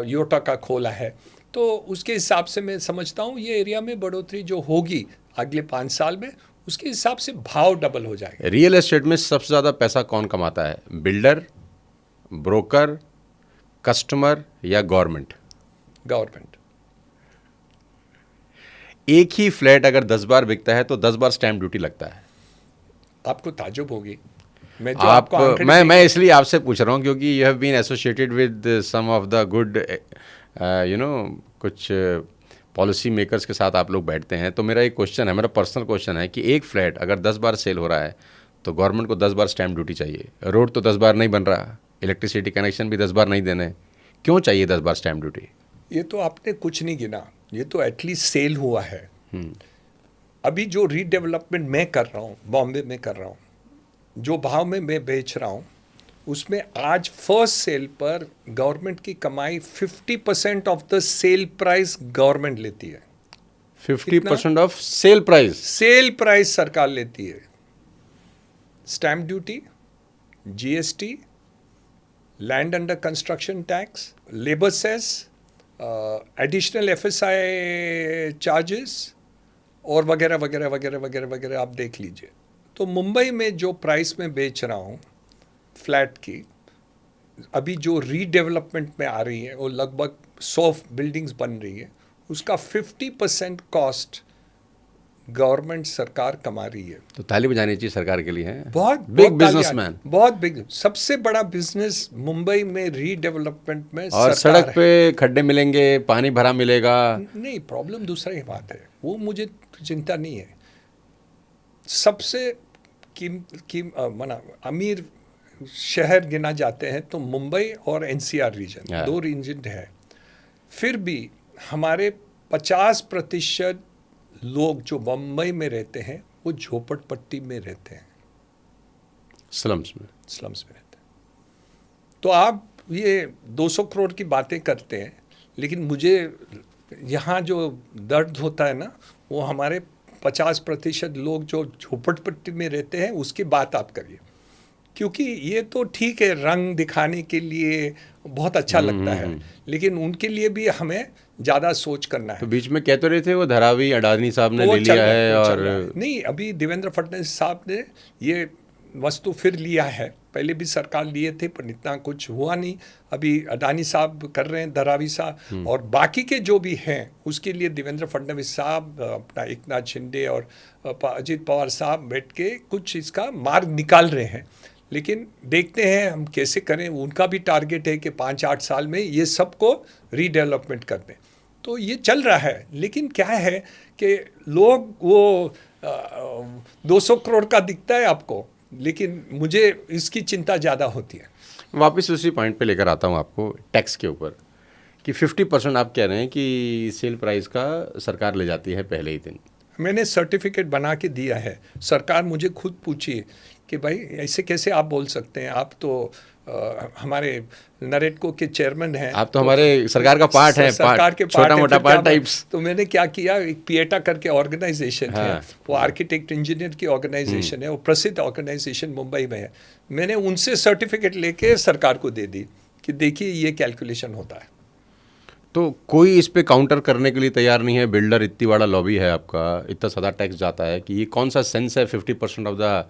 योटा का खोला है। तो उसके हिसाब से मैं समझता हूँ ये एरिया में बढ़ोतरी जो होगी अगले 5 साल में, उसके हिसाब से भाव डबल हो जाएगा। रियल एस्टेट में सबसे ज़्यादा पैसा कौन कमाता है, बिल्डर, ब्रोकर, कस्टमर या गवर्नमेंट? गवर्नमेंट। एक ही फ्लैट अगर 10 बार बिकता है तो 10 बार स्टैम्प ड्यूटी लगता है। आपको ताज्जुब होगी। मैं जो आप आपको आंकड़े मैं इसलिए आपसे पूछ रहा हूँ क्योंकि you have been associated with some of the good कुछ पॉलिसी मेकर्स के साथ आप लोग बैठते हैं। तो मेरा एक क्वेश्चन है, मेरा पर्सनल क्वेश्चन है कि एक फ्लैट अगर 10 बार सेल हो रहा है तो गवर्नमेंट को 10 बार स्टैम्प ड्यूटी चाहिए। रोड तो 10 बार नहीं बन रहा, इलेक्ट्रिसिटी कनेक्शन भी 10 बार नहीं देने, क्यों चाहिए 10 बार स्टैम्प ड्यूटी? ये तो आपने कुछ नहीं गिना, ये तो एटलीस्ट सेल हुआ है। अभी जो रीडेवलपमेंट मैं कर रहा हूँ, बॉम्बे में कर रहा हूँ, जो भाव में मैं बेच रहा हूँ, उसमें आज फर्स्ट सेल पर गवर्नमेंट की कमाई 50% of the sale price government लेती है। 50% of sale price? Sale price सरकार लेती है। Stamp duty, GST, land under construction tax, labour cess, additional FSI charges और वगैरह वगैरह वगैरह वगैरह वगैरह आप देख लीजिए। तो मुंबई में जो प्राइस में बेच रहा हूँ फ्लैट की, अभी जो रीडेवलपमेंट में आ रही है वो लगभग 100 बिल्डिंग्स बन रही है, उसका 50% कॉस्ट गवर्नमेंट सरकार कमा रही है। तो ताली बजानी चाहिए सरकार के लिए। है बहुत बिग बिजनेसमैन, बहुत बिग, सबसे बड़ा बिजनेस मुंबई में रीडेवलपमेंट में और सड़क पे खड्डे मिलेंगे, पानी भरा मिलेगा। नहीं, प्रॉब्लम दूसरा ही बात है, वो मुझे चिंता नहीं है। सबसे मना अमीर शहर गिना जाते हैं तो मुंबई और एनसीआर रीजन, दो रीजन है। फिर भी हमारे 50% लोग जो मुंबई में रहते हैं वो झोपड़पट्टी में रहते हैं, स्लम्स में रहते हैं। तो आप ये 200 करोड़ की बातें करते हैं, लेकिन मुझे यहाँ जो दर्द होता है ना, वो हमारे 50% लोग जो झोपड़पट्टी में रहते हैं उसकी बात आप करिए। क्योंकि ये तो ठीक है, रंग दिखाने के लिए बहुत अच्छा लगता है, लेकिन उनके लिए भी हमें ज़्यादा सोच करना है। तो बीच में कह तो रहे थे वो धारावी अडानी साहब ने ले लिया है, और नहीं, अभी देवेंद्र फडणवीस साहब ने ये वस्तु फिर लिया है। पहले भी सरकार लिए थे पर इतना कुछ हुआ नहीं। अभी अडानी साहब कर रहे हैं, धारावी साहब, और बाकी के जो भी हैं उसके लिए देवेंद्र फडणवीस साहब, अपना एकनाथ शिंदे और अजित पवार साहब बैठ के कुछ इसका मार्ग निकाल रहे हैं। लेकिन देखते हैं हम कैसे करें। उनका भी टारगेट है कि 5-8 साल में ये सबको रीडेवलपमेंट कर दें। तो ये चल रहा है, लेकिन क्या है कि लोग वो 200 करोड़ का दिखता है आपको, लेकिन मुझे इसकी चिंता ज़्यादा होती है। वापस उसी पॉइंट पे लेकर आता हूँ आपको, टैक्स के ऊपर, कि 50% आप कह रहे हैं कि सेल प्राइस का सरकार ले जाती है पहले ही दिन। मैंने सर्टिफिकेट बना के दिया है। सरकार मुझे खुद पूछी कि भाई ऐसे कैसे आप बोल सकते हैं, आप तो हमारे नरेटको के चेयरमैन हैं, आप तो हमारे सरकार का पार्ट है, सरकार के छोटा मोटा पार्ट टाइप्स। तो मैंने क्या किया, एक पिएटा करके ऑर्गेनाइजेशन है, वो आर्किटेक्ट इंजीनियर की ऑर्गेनाइजेशन है, वो प्रसिद्ध ऑर्गेनाइजेशन मुंबई में है। मैंने उनसे सर्टिफिकेट लेके सरकार को दे दी कि देखिए ये कैलकुलेशन होता है। तो कोई इस पे काउंटर करने के लिए तैयार नहीं है। बिल्डर इतनी बड़ा लॉबी है आपका, इतना ज़्यादा टैक्स जाता है, कि ये कौन सा सेंस है 50% ऑफ द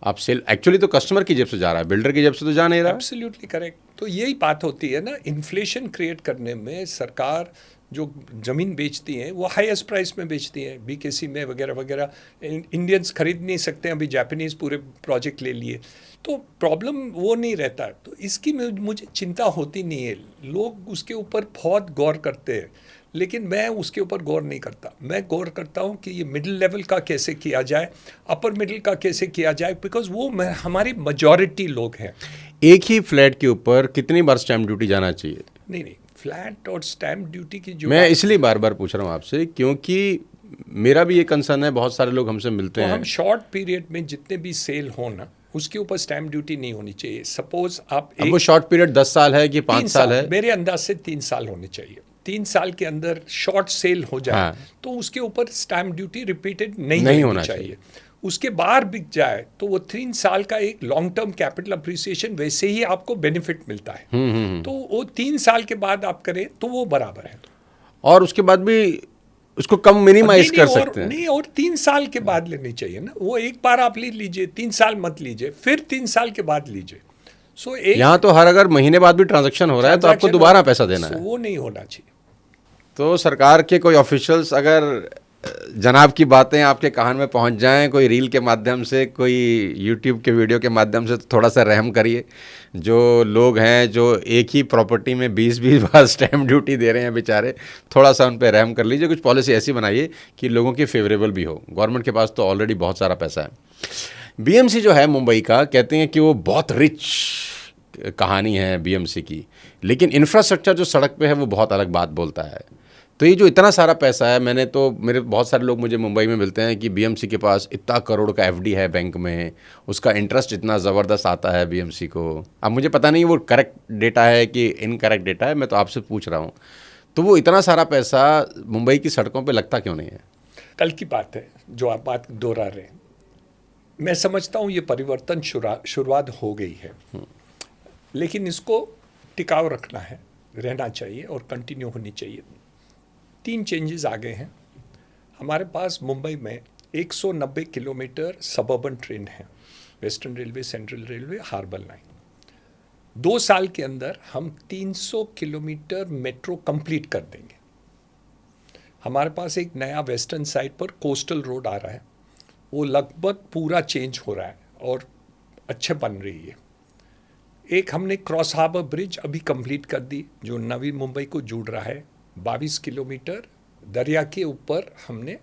आप सेल? एक्चुअली तो कस्टमर की जेब से जा रहा है, बिल्डर की जेब से तो जा नहीं रहा। Absolutely correct. तो यही बात होती है ना, इन्फ्लेशन क्रिएट करने में सरकार जो ज़मीन बेचती हैं वो हाईएस्ट प्राइस में बेचती हैं, बीकेसी में वगैरह वगैरह। इंडियंस खरीद नहीं सकते, अभी जापानीज़ पूरे प्रोजेक्ट ले लिए, तो प्रॉब्लम वो नहीं रहता। तो इसकी मुझे चिंता होती नहीं है। लोग उसके ऊपर बहुत गौर करते हैं, लेकिन मैं उसके ऊपर गौर नहीं करता। मैं गौर करता हूँ कि ये मिडिल लेवल का कैसे किया जाए, अपर मिडिल का कैसे किया जाए, बिकॉज वो हमारी मेजॉरिटी लोग हैं। एक ही फ्लैट के ऊपर कितनी बार स्टैम्प ड्यूटी जाना चाहिए? नहीं, फ्लैट और स्टैम्प ड्यूटी की जो मैं इसलिए बार बार पूछ रहा हूँ आपसे, क्योंकि मेरा भी ये कंसर्न है, बहुत सारे लोग हमसे मिलते हैं। हम शॉर्ट पीरियड में जितने भी सेल हो ना, उसके ऊपर स्टैम्प ड्यूटी नहीं होनी चाहिए। सपोज आप वो शॉर्ट पीरियड 10 साल है कि 5 साल है? मेरे अंदाज से 3 साल होने चाहिए। 3 साल के अंदर शॉर्ट सेल हो जाए तो उसके ऊपर स्टैम्प ड्यूटी रिपीटेड नहीं होना चाहिए। उसके बाहर बिक जाए तो वो 3 साल का एक लॉन्ग टर्म कैपिटल अप्रिसिएशन वैसे ही आपको बेनिफिट मिलता है। तो वो 3 साल के बाद आप करें तो वो बराबर है। और उसके बाद भी उसको कम मिनिमाइज कर सकते हैं। नहीं, और 3 साल के बाद लेनी चाहिए ना। वो एक बार आप ले लीजिए, 3 साल मत लीजिए, फिर 3 साल के बाद लीजिए। यहाँ तो हर अगर महीने बाद भी ट्रांजैक्शन हो रहा है तो आपको दोबारा पैसा देना है। वो नहीं होना चाहिए। तो सरकार के कोई ऑफिशियल्स अगर जनाब की बातें आपके कान में पहुंच जाएं, कोई रील के माध्यम से, कोई यूट्यूब के वीडियो के माध्यम से, तो थोड़ा सा रहम करिए। जो लोग हैं जो एक ही प्रॉपर्टी में 20-20 बार स्टैम्प ड्यूटी दे रहे हैं बेचारे, थोड़ा सा उन पे रहम कर लीजिए। कुछ पॉलिसी ऐसी बनाइए कि लोगों की फेवरेबल भी हो। गवर्नमेंट के पास तो ऑलरेडी बहुत सारा पैसा है। बीएमसी जो है मुंबई का, कहते हैं कि वो बहुत रिच कहानी है बीएमसी की, लेकिन इंफ्रास्ट्रक्चर जो सड़क पे है वो बहुत अलग बात बोलता है। तो ये जो इतना सारा पैसा है, मैंने तो, मेरे बहुत सारे लोग मुझे मुंबई में मिलते हैं कि बीएमसी के पास इतना करोड़ का एफडी है बैंक में, उसका इंटरेस्ट इतना ज़बरदस्त आता है बीएमसी को। अब मुझे पता नहीं वो करेक्ट डेटा है कि इनकरेक्ट डेटा है, मैं तो आपसे पूछ रहा हूँ। तो वो इतना सारा पैसा मुंबई की सड़कों पर लगता क्यों नहीं है? कल की बात है जो आप बात दोहरा रहे हैं। मैं समझता हूँ ये परिवर्तन शुरुआत हो गई है, लेकिन इसको टिकाऊ रखना है, रहना चाहिए और कंटिन्यू होनी चाहिए। 3 चेंजेस आ गए हैं। हमारे पास मुंबई में 190 किलोमीटर सबअर्बन ट्रेन है, western railway, central railway, harbour line. 2 साल के अंदर हम 300 किलोमीटर मेट्रो कंप्लीट कर देंगे। हमारे पास एक नया वेस्टर्न साइड पर कोस्टल रोड आ रहा है, वो लगभग पूरा चेंज हो रहा है और अच्छे बन रही है। एक हमने क्रॉस हार्बर ब्रिज अभी कंप्लीट कर दी जो नवी मुंबई को जोड़ रहा है। 22 किलोमीटर दरिया के ऊपर हमने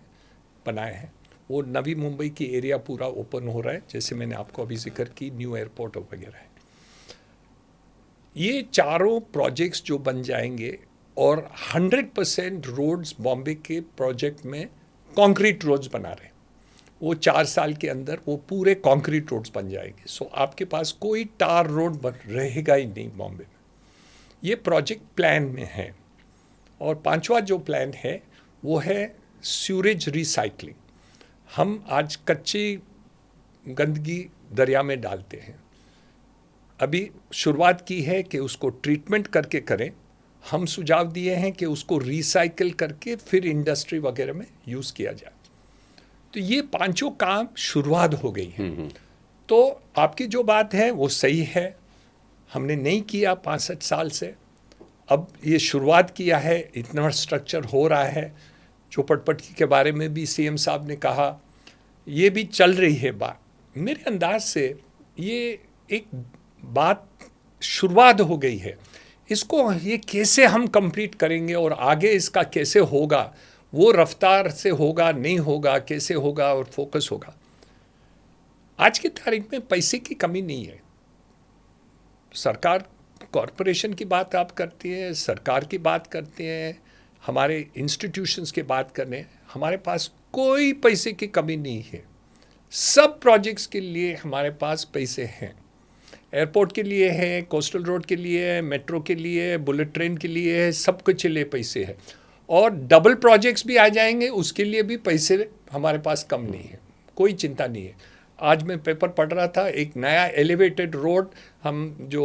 बनाए हैं। वो नवी मुंबई की एरिया पूरा ओपन हो रहा है, जैसे मैंने आपको अभी जिक्र की, न्यू एयरपोर्ट वगैरह है। ये चारों प्रोजेक्ट्स जो बन जाएंगे और 100% रोड्स बॉम्बे के प्रोजेक्ट में कंक्रीट रोड्स बना रहे हैं, वो 4 साल के अंदर वो पूरे कंक्रीट रोड्स बन जाएंगे। सो आपके पास कोई टार रोड रहेगा ही नहीं बॉम्बे में। ये प्रोजेक्ट प्लान में है। और 5वां जो प्लान है वो है सीवरेज रिसाइकलिंग। हम आज कच्ची गंदगी दरिया में डालते हैं, अभी शुरुआत की है कि उसको ट्रीटमेंट करके करें। हम सुझाव दिए हैं कि उसको रिसाइकल करके फिर इंडस्ट्री वगैरह में यूज़ किया जाए। तो ये 5 काम शुरुआत हो गई है। तो आपकी जो बात है वो सही है, हमने नहीं किया 65 साल से, अब ये शुरुआत किया है, इतना स्ट्रक्चर हो रहा है। चौपटपट्टी के बारे में भी सीएम साहब ने कहा, ये भी चल रही है बात। मेरे अंदाज से ये एक बात शुरुआत हो गई है। इसको ये कैसे हम कंप्लीट करेंगे और आगे इसका कैसे होगा, वो रफ्तार से होगा नहीं होगा, कैसे होगा और फोकस होगा। आज की तारीख में पैसे की कमी नहीं है। सरकार, कॉरपोरेशन की बात आप करती है, सरकार की बात करते हैं, हमारे इंस्टीट्यूशंस की बात करें, हमारे पास कोई पैसे की कमी नहीं है। सब प्रोजेक्ट्स के लिए हमारे पास पैसे हैं। एयरपोर्ट के लिए है, कोस्टल रोड के लिए है, मेट्रो के लिए, बुलेट ट्रेन के लिए है, सब कुछ के लिए पैसे हैं। और डबल प्रोजेक्ट्स भी आ जाएंगे, उसके लिए भी पैसे हमारे पास कम नहीं है, कोई चिंता नहीं है। आज मैं पेपर पढ़ रहा था, एक नया एलिवेटेड रोड हम जो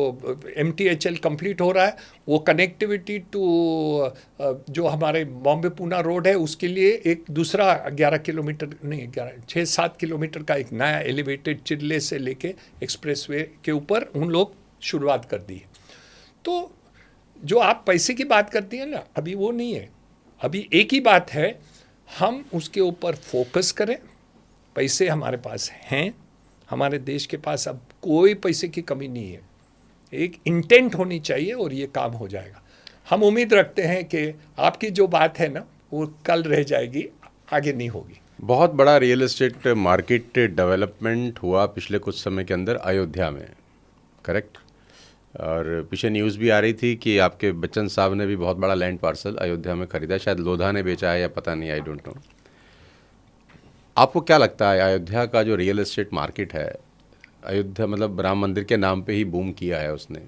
MTHL कंप्लीट हो रहा है, वो कनेक्टिविटी टू जो हमारे बॉम्बे पूना रोड है उसके लिए एक दूसरा 11 किलोमीटर नहीं 6-7 किलोमीटर का एक नया एलिवेटेड चिल्ले से लेके एक्सप्रेसवे के ऊपर उन लोग शुरुआत कर दी है। तो जो आप पैसे की बात करती हैं ना, अभी वो नहीं है। अभी एक ही बात है, हम उसके ऊपर फोकस करें। पैसे हमारे पास हैं, हमारे देश के पास अब कोई पैसे की कमी नहीं है। एक इंटेंट होनी चाहिए और ये काम हो जाएगा। हम उम्मीद रखते हैं कि आपकी जो बात है ना वो कल रह जाएगी, आगे नहीं होगी। बहुत बड़ा रियल एस्टेट मार्केट डेवलपमेंट हुआ पिछले कुछ समय के अंदर अयोध्या में, करेक्ट? और पीछे न्यूज़ भी आ रही थी कि आपके बच्चन साहब ने भी बहुत बड़ा लैंड पार्सल अयोध्या में खरीदा, शायद लोधा ने बेचा है या पता नहीं, आई डोंट नो। आपको क्या लगता है अयोध्या का जो रियल एस्टेट मार्केट है, अयोध्या मतलब राम मंदिर के नाम पे ही बूम किया है उसने,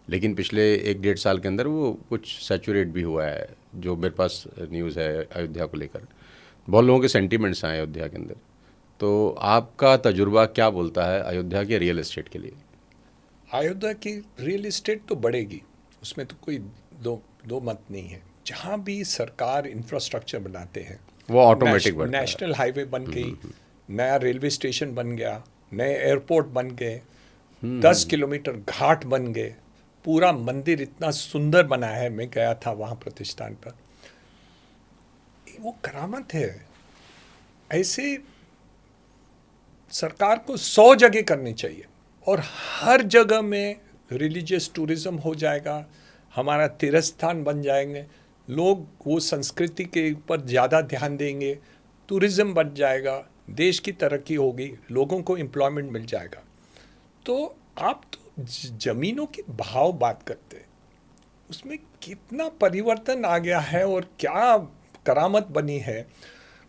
लेकिन पिछले 1-1.5 साल के अंदर वो कुछ सैचुरेट भी हुआ है, जो मेरे पास न्यूज़ है अयोध्या को लेकर। बहुत लोगों के सेंटीमेंट्स हैं अयोध्या के अंदर। तो आपका तजुर्बा क्या बोलता है अयोध्या के रियल एस्टेट के लिए? अयोध्या की रियल एस्टेट तो बढ़ेगी, उसमें तो कोई दो मत नहीं है। जहाँ भी सरकार इंफ्रास्ट्रक्चर बनाते हैं वो ऑटोमेटिक बढ़ता है। नेशनल हाईवे बन गई, नया रेलवे स्टेशन बन गया, नए एयरपोर्ट बन गए, 10 किलोमीटर घाट बन गए, पूरा मंदिर इतना सुंदर बना है। मैं गया था वहाँ प्रतिष्ठान पर, वो करामत है। ऐसे सरकार को 100 जगह करनी चाहिए और हर जगह में रिलीजियस टूरिज्म हो जाएगा, हमारा तीर्थ स्थान बन जाएंगे, लोग वो संस्कृति के ऊपर ज़्यादा ध्यान देंगे, टूरिज्म बन जाएगा, देश की तरक्की होगी, लोगों को एम्प्लॉयमेंट मिल जाएगा। तो आप तो ज़मीनों के भाव बात करते हैं, उसमें कितना परिवर्तन आ गया है और क्या करामत बनी है।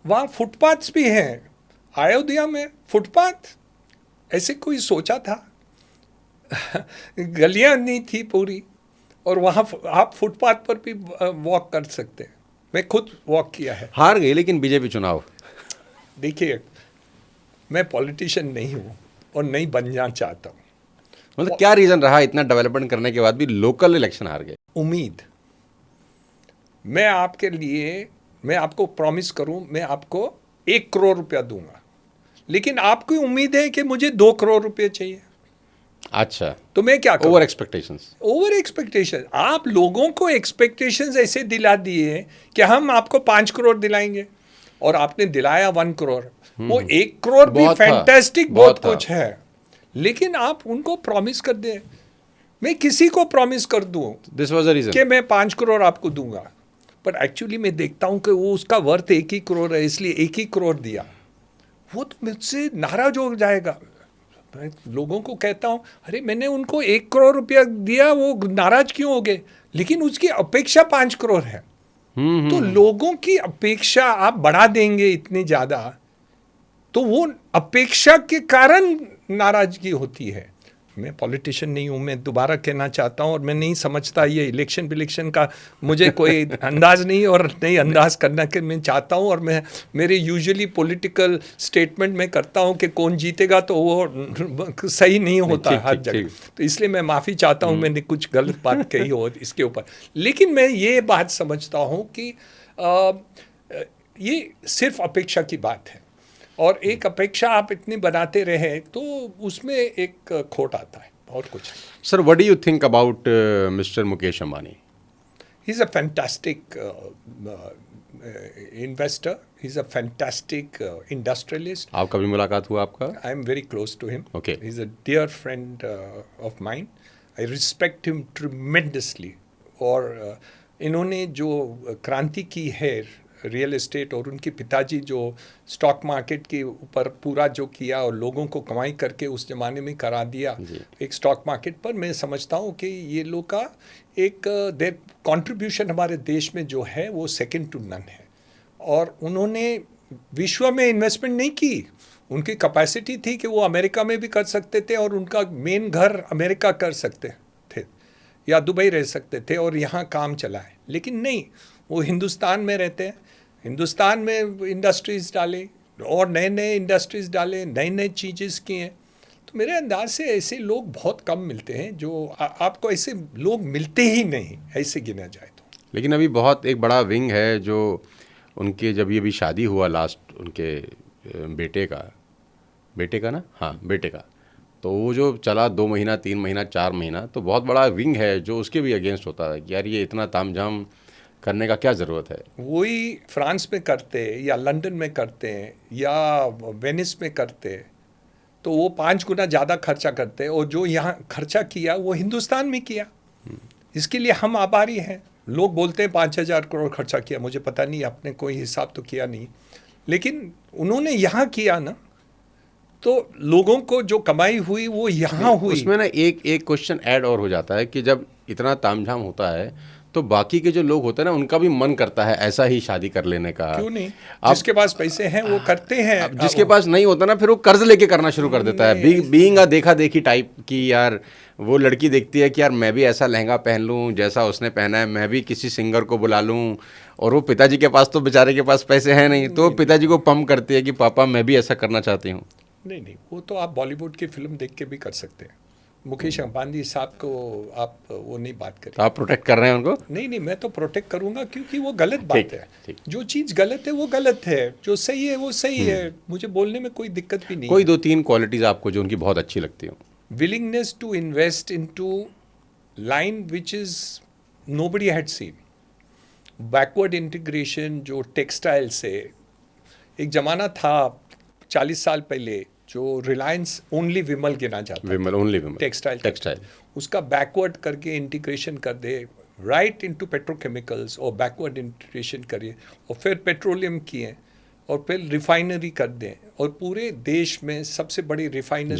वहाँ फुटपाथ्स भी हैं, अयोध्या में फुटपाथ, ऐसे कोई सोचा था? गलियां नहीं थी पूरी, और वहाँ आप फुटपाथ पर भी वॉक कर सकते हैं। मैं खुद वॉक किया है। हार गई लेकिन बीजेपी चुनाव। देखिए, मैं पॉलिटिशियन नहीं हूँ और नहीं बनना चाहता हूँ। मतलब क्या रीजन रहा इतना डेवलपमेंट करने के बाद भी लोकल इलेक्शन हार गए? उम्मीद। मैं आपके लिए, मैं आपको प्रॉमिस करूं, मैं आपको 1 करोड़ रुपया दूंगा, लेकिन आपकी उम्मीद है कि मुझे 2 करोड़ रुपये चाहिए। अच्छा, तो मैं क्या करूं? Over expectations. Over expectation. आप लोगों को एक्सपेक्टेशंस ऐसे दिला दिए कि हम आपको 5 करोड़ दिलाएंगे, और आपने दिलाया 1 करोड़। वो 1 करोड़ भी बहुत था, फैंटास्टिक, बहुत बहुत था। कुछ है, लेकिन आप उनको प्रॉमिस कर दें। मैं किसी को प्रॉमिस कर दूं दिस वाज द रीजन कि मैं 5 करोड़ आपको दूंगा, पर एक्चुअली मैं देखता हूं कि वो उसका वर्थ 1 ही करोड़ है, इसलिए 1 ही करोड़ दिया। वो तो मुझसे नाराज हो जाएगा। मैं लोगों को कहता हूं, अरे मैंने उनको 1 करोड़ रुपया दिया, वो नाराज क्यों हो गए? लेकिन उसकी अपेक्षा 5 करोड़ है। तो लोगों की अपेक्षा आप बढ़ा देंगे इतनी ज्यादा, तो वो अपेक्षा के कारण नाराजगी होती है। मैं पॉलिटिशियन नहीं हूँ, मैं दोबारा कहना चाहता हूँ, और मैं नहीं समझता ये इलेक्शन का मुझे कोई अंदाज नहीं, और नहीं अंदाज करना कि मैं चाहता हूँ। और मैं मेरे यूजुअली पॉलिटिकल स्टेटमेंट में करता हूँ कि कौन जीतेगा, तो वो सही नहीं होता ठीक, हर ठीक, जगह। ठीक। तो इसलिए मैं माफ़ी चाहता हूँ मैंने कुछ गलत बात कही हो इसके ऊपर। लेकिन मैं ये बात समझता हूँ कि ये सिर्फ अपेक्षा की बात है, और एक अपेक्षा आप इतनी बनाते रहे तो उसमें एक खोट आता है, और कुछ। Sir, what do you think about mister Mukesh Ambani? He is a fantastic investor, he is a fantastic industrialist. आप कभी मुलाकात हुआ आपका? I am very close to him. Okay. He is a dear friend of mine. I respect him tremendously. और इन्होंने जो क्रांति की है रियल एस्टेट, और उनके पिताजी जो स्टॉक मार्केट के ऊपर पूरा जो किया और लोगों को कमाई करके उस ज़माने में करा दिया एक स्टॉक मार्केट पर, मैं समझता हूँ कि ये लोग का एक देर कंट्रीब्यूशन हमारे देश में जो है वो सेकंड टू नन है। और उन्होंने विश्व में इन्वेस्टमेंट नहीं की, उनकी कैपेसिटी थी कि वो अमेरिका में भी कर सकते थे, और उनका मेन घर अमेरिका कर सकते थे या दुबई रह सकते थे और यहाँ काम चलाए, लेकिन नहीं, वो हिंदुस्तान में रहते हैं, हिंदुस्तान में इंडस्ट्रीज़ डाले और नए नए इंडस्ट्रीज़ डाले, नई नई चीज़ें किए। तो मेरे अंदाज से ऐसे लोग बहुत कम मिलते हैं, जो आपको ऐसे लोग मिलते ही नहीं, ऐसे गिना जाए तो। लेकिन अभी बहुत एक बड़ा विंग है जो उनके, जब ये भी शादी हुआ लास्ट उनके बेटे का ना, हाँ बेटे का, तो वो जो चला 2 महीना 3 महीना 4 महीना, तो बहुत बड़ा विंग है जो उसके भी अगेंस्ट होता है कि यार ये इतना तामझाम करने का क्या ज़रूरत है। वही फ्रांस में करते या लंदन में करते हैं या वेनिस में करते, तो वो 5 गुना ज़्यादा खर्चा करते हैं, और जो यहाँ खर्चा किया वो हिंदुस्तान में किया। इसके लिए हम आभारी हैं। लोग बोलते हैं 5,000 करोड़ खर्चा किया, मुझे पता नहीं, आपने कोई हिसाब तो किया नहीं, लेकिन उन्होंने यहाँ किया ना, तो लोगों को जो कमाई हुई वो यहाँ हुई। उसमें ना एक क्वेश्चन ऐड और हो जाता है कि जब इतना तामझाम होता है तो बाकी के जो लोग होते हैं ना, उनका भी मन करता है ऐसा ही शादी कर लेने का। क्यों नहीं? जिसके पास पैसे हैं वो करते हैं। अब जिसके पास नहीं होता ना, फिर वो कर्ज लेके करना शुरू कर देता है, बीइंग अ देखा देखी टाइप की। यार वो लड़की देखती है कि यार मैं भी ऐसा लहंगा पहन लूँ जैसा उसने पहना है, मैं भी किसी सिंगर को बुला लूँ, और वो पिताजी के पास तो बेचारे के पास पैसे हैं नहीं, तो पिताजी को पंप करती है कि पापा मैं भी ऐसा करना चाहती हूँ। नहीं, वो तो आप बॉलीवुड की फिल्म देख के भी कर सकते हैं। मुकेश अंबानी साहब को आप वो नहीं बात करें। तो आप प्रोटेक्ट कर रहे हैं उनको? नहीं, मैं तो प्रोटेक्ट करूंगा, क्योंकि वो गलत बात है। ठीक। जो चीज़ गलत है वो गलत है, जो सही है वो सही है। मुझे बोलने में कोई दिक्कत भी नहीं कोई है। 2-3 क्वालिटीज़ आपको जो उनकी बहुत अच्छी लगती हो? Willingness to invest into line which is nobody had seen. Backward integration जो टेक्सटाइल से एक ज़माना था 40 साल पहले जो रिलायंस ओनली विमल गिना जाता था, विमल, ओनली विमल, टेक्सटाइल, उसका बैकवर्ड करके इंटीग्रेशन कर दे राइट इनटू पेट्रोकेमिकल्स, और बैकवर्ड इंटीग्रेशन करिए और फिर पेट्रोलियम किए और फिर रिफाइनरी कर दें, और पूरे देश में सबसे बड़ी रिफाइनरी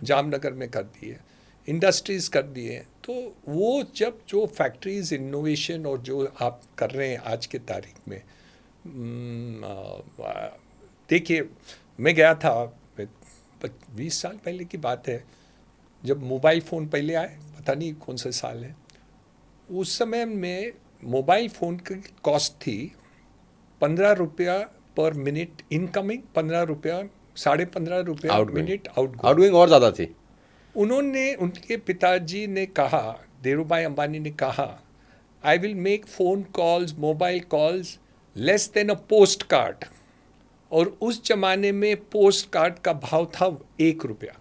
जामनगर में कर दी है, इंडस्ट्रीज कर दिए। तो वो जब जो फैक्ट्रीज इनोवेशन और जो आप कर रहे हैं आज के तारीख में, देखिए मैं गया था 20 साल पहले की बात है, जब मोबाइल फ़ोन पहले आए, पता नहीं कौन सा साल है, उस समय में मोबाइल फ़ोन की कॉस्ट थी 15 रुपया पर मिनट इनकमिंग, 15 रुपया, 15.5 रुपया मिनट आउटगोइंग और ज़्यादा थी। उन्होंने, उनके पिताजी ने कहा, धीरूभाई अंबानी ने कहा, I will make phone calls, mobile calls less than a post card. और उस जमाने में पोस्ट कार्ड का भाव था 1 रुपया।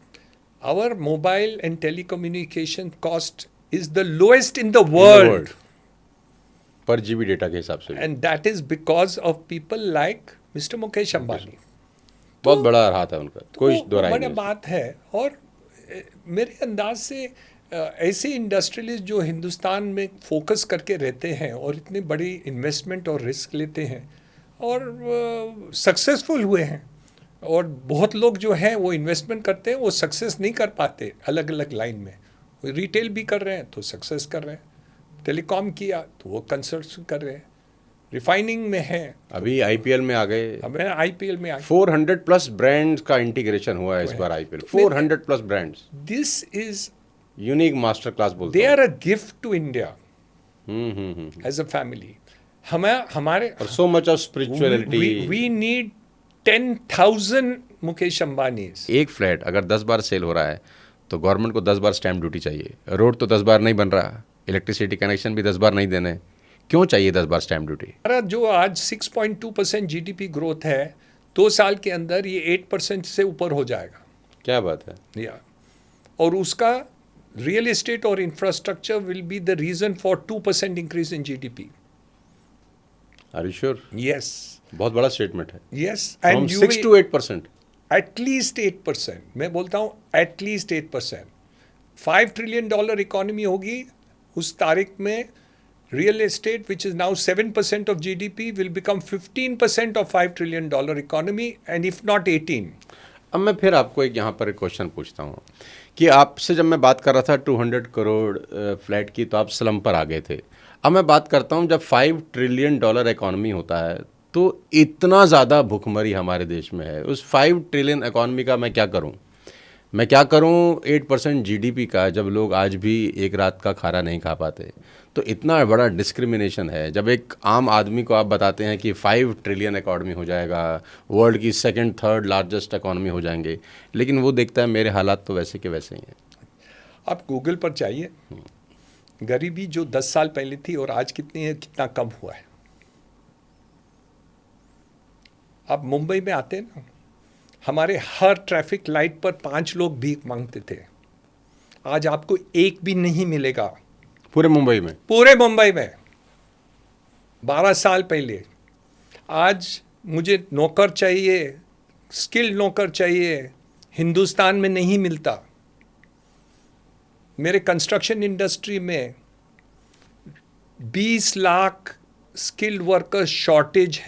Our mobile and telecommunication cost is the lowest in the world per GB data के हिसाब से, and that is because of people like mister Mukesh Ambani. बहुत बड़ा हाथ है उनका, कोई दो राय नहीं। बात है। और मेरे अंदाज से ऐसे इंडस्ट्रियलिस्ट जो हिंदुस्तान में फोकस करके रहते हैं और इतनी बड़ी इन्वेस्टमेंट और रिस्क लेते हैं और सक्सेसफुल हुए हैं, और बहुत लोग जो हैं वो इन्वेस्टमेंट करते हैं, वो सक्सेस नहीं कर पाते अलग अलग लाइन में। वो रिटेल भी कर रहे हैं तो सक्सेस कर रहे हैं, टेलीकॉम किया तो वो कंस्ट्रक्शन कर रहे हैं, रिफाइनिंग में है, अभी आईपीएल में आ गए, हमें आईपीएल में आ 400 प्लस ब्रांड्स का इंटीग्रेशन हुआ है इस बार IPL, 400 plus brands. This is unique master class बोलते दे हैं। Are a gift to India as a family. हमारे और so much of spirituality. We need 10,000 Mukesh Ambani. एक फ्लैट अगर 10 बार सेल हो रहा है तो गवर्नमेंट को 10 बार स्टैम्प ड्यूटी चाहिए। रोड तो 10 बार नहीं बन रहा, इलेक्ट्रिसिटी कनेक्शन भी 10 बार नहीं देने, क्यों चाहिए 10 बार स्टैम्प ड्यूटी? हमारा जो आज 6.2% जीडीपी ग्रोथ है, 2 साल के अंदर ये 8% से ऊपर हो जाएगा। क्या बात है। या और उसका रियल एस्टेट और infrastructure will be the reason for 2% increase in GDP. Are you sure? Yes, बहुत बड़ा स्टेटमेंट है। Yes, from 6 to 8%। एटलीस्ट 8%, मैं बोलता हूँ एटलीस्ट 8%। $5 ट्रिलियन इकोनॉमी होगी उस तारीख में। Real estate which is now 7% of GDP will become 15% of $5 trillion economy, and if not 18। अब मैं फिर आपको एक यहाँ पर एक क्वेश्चन पूछता हूँ कि आपसे जब मैं बात कर रहा था 200 करोड़ फ्लैट की, तो आप स्लम पर आ गए थे। अब मैं बात करता हूँ जब $5 ट्रिलियन इकोनॉमी होता है तो इतना ज़्यादा भुखमरी हमारे देश में है, उस 5 ट्रिलियन इकोनॉमी का मैं क्या करूँ? 8% जीडीपी का, जब लोग आज भी एक रात का खाना नहीं खा पाते, तो इतना बड़ा डिस्क्रिमिनेशन है। जब एक आम आदमी को आप बताते हैं कि 5 ट्रिलियन इकोनॉमी हो जाएगा, वर्ल्ड की 2nd 3rd लार्जेस्ट इकोनॉमी हो जाएंगे, लेकिन वो देखता है मेरे हालात तो वैसे के वैसे ही हैं। आप गूगल पर जाइए, गरीबी जो 10 साल पहले थी और आज कितनी है, कितना कम हुआ है। आप मुंबई में आते हैं ना, हमारे हर ट्रैफिक लाइट पर 5 लोग भीख मांगते थे, आज आपको एक भी नहीं मिलेगा पूरे मुंबई में। पूरे मुंबई में 12 साल पहले। आज मुझे नौकर चाहिए, स्किल्ड नौकर चाहिए, हिंदुस्तान में नहीं मिलता। मेरे कंस्ट्रक्शन इंडस्ट्री में 20 लाख स्किल्ड वर्कर्स शॉर्टेज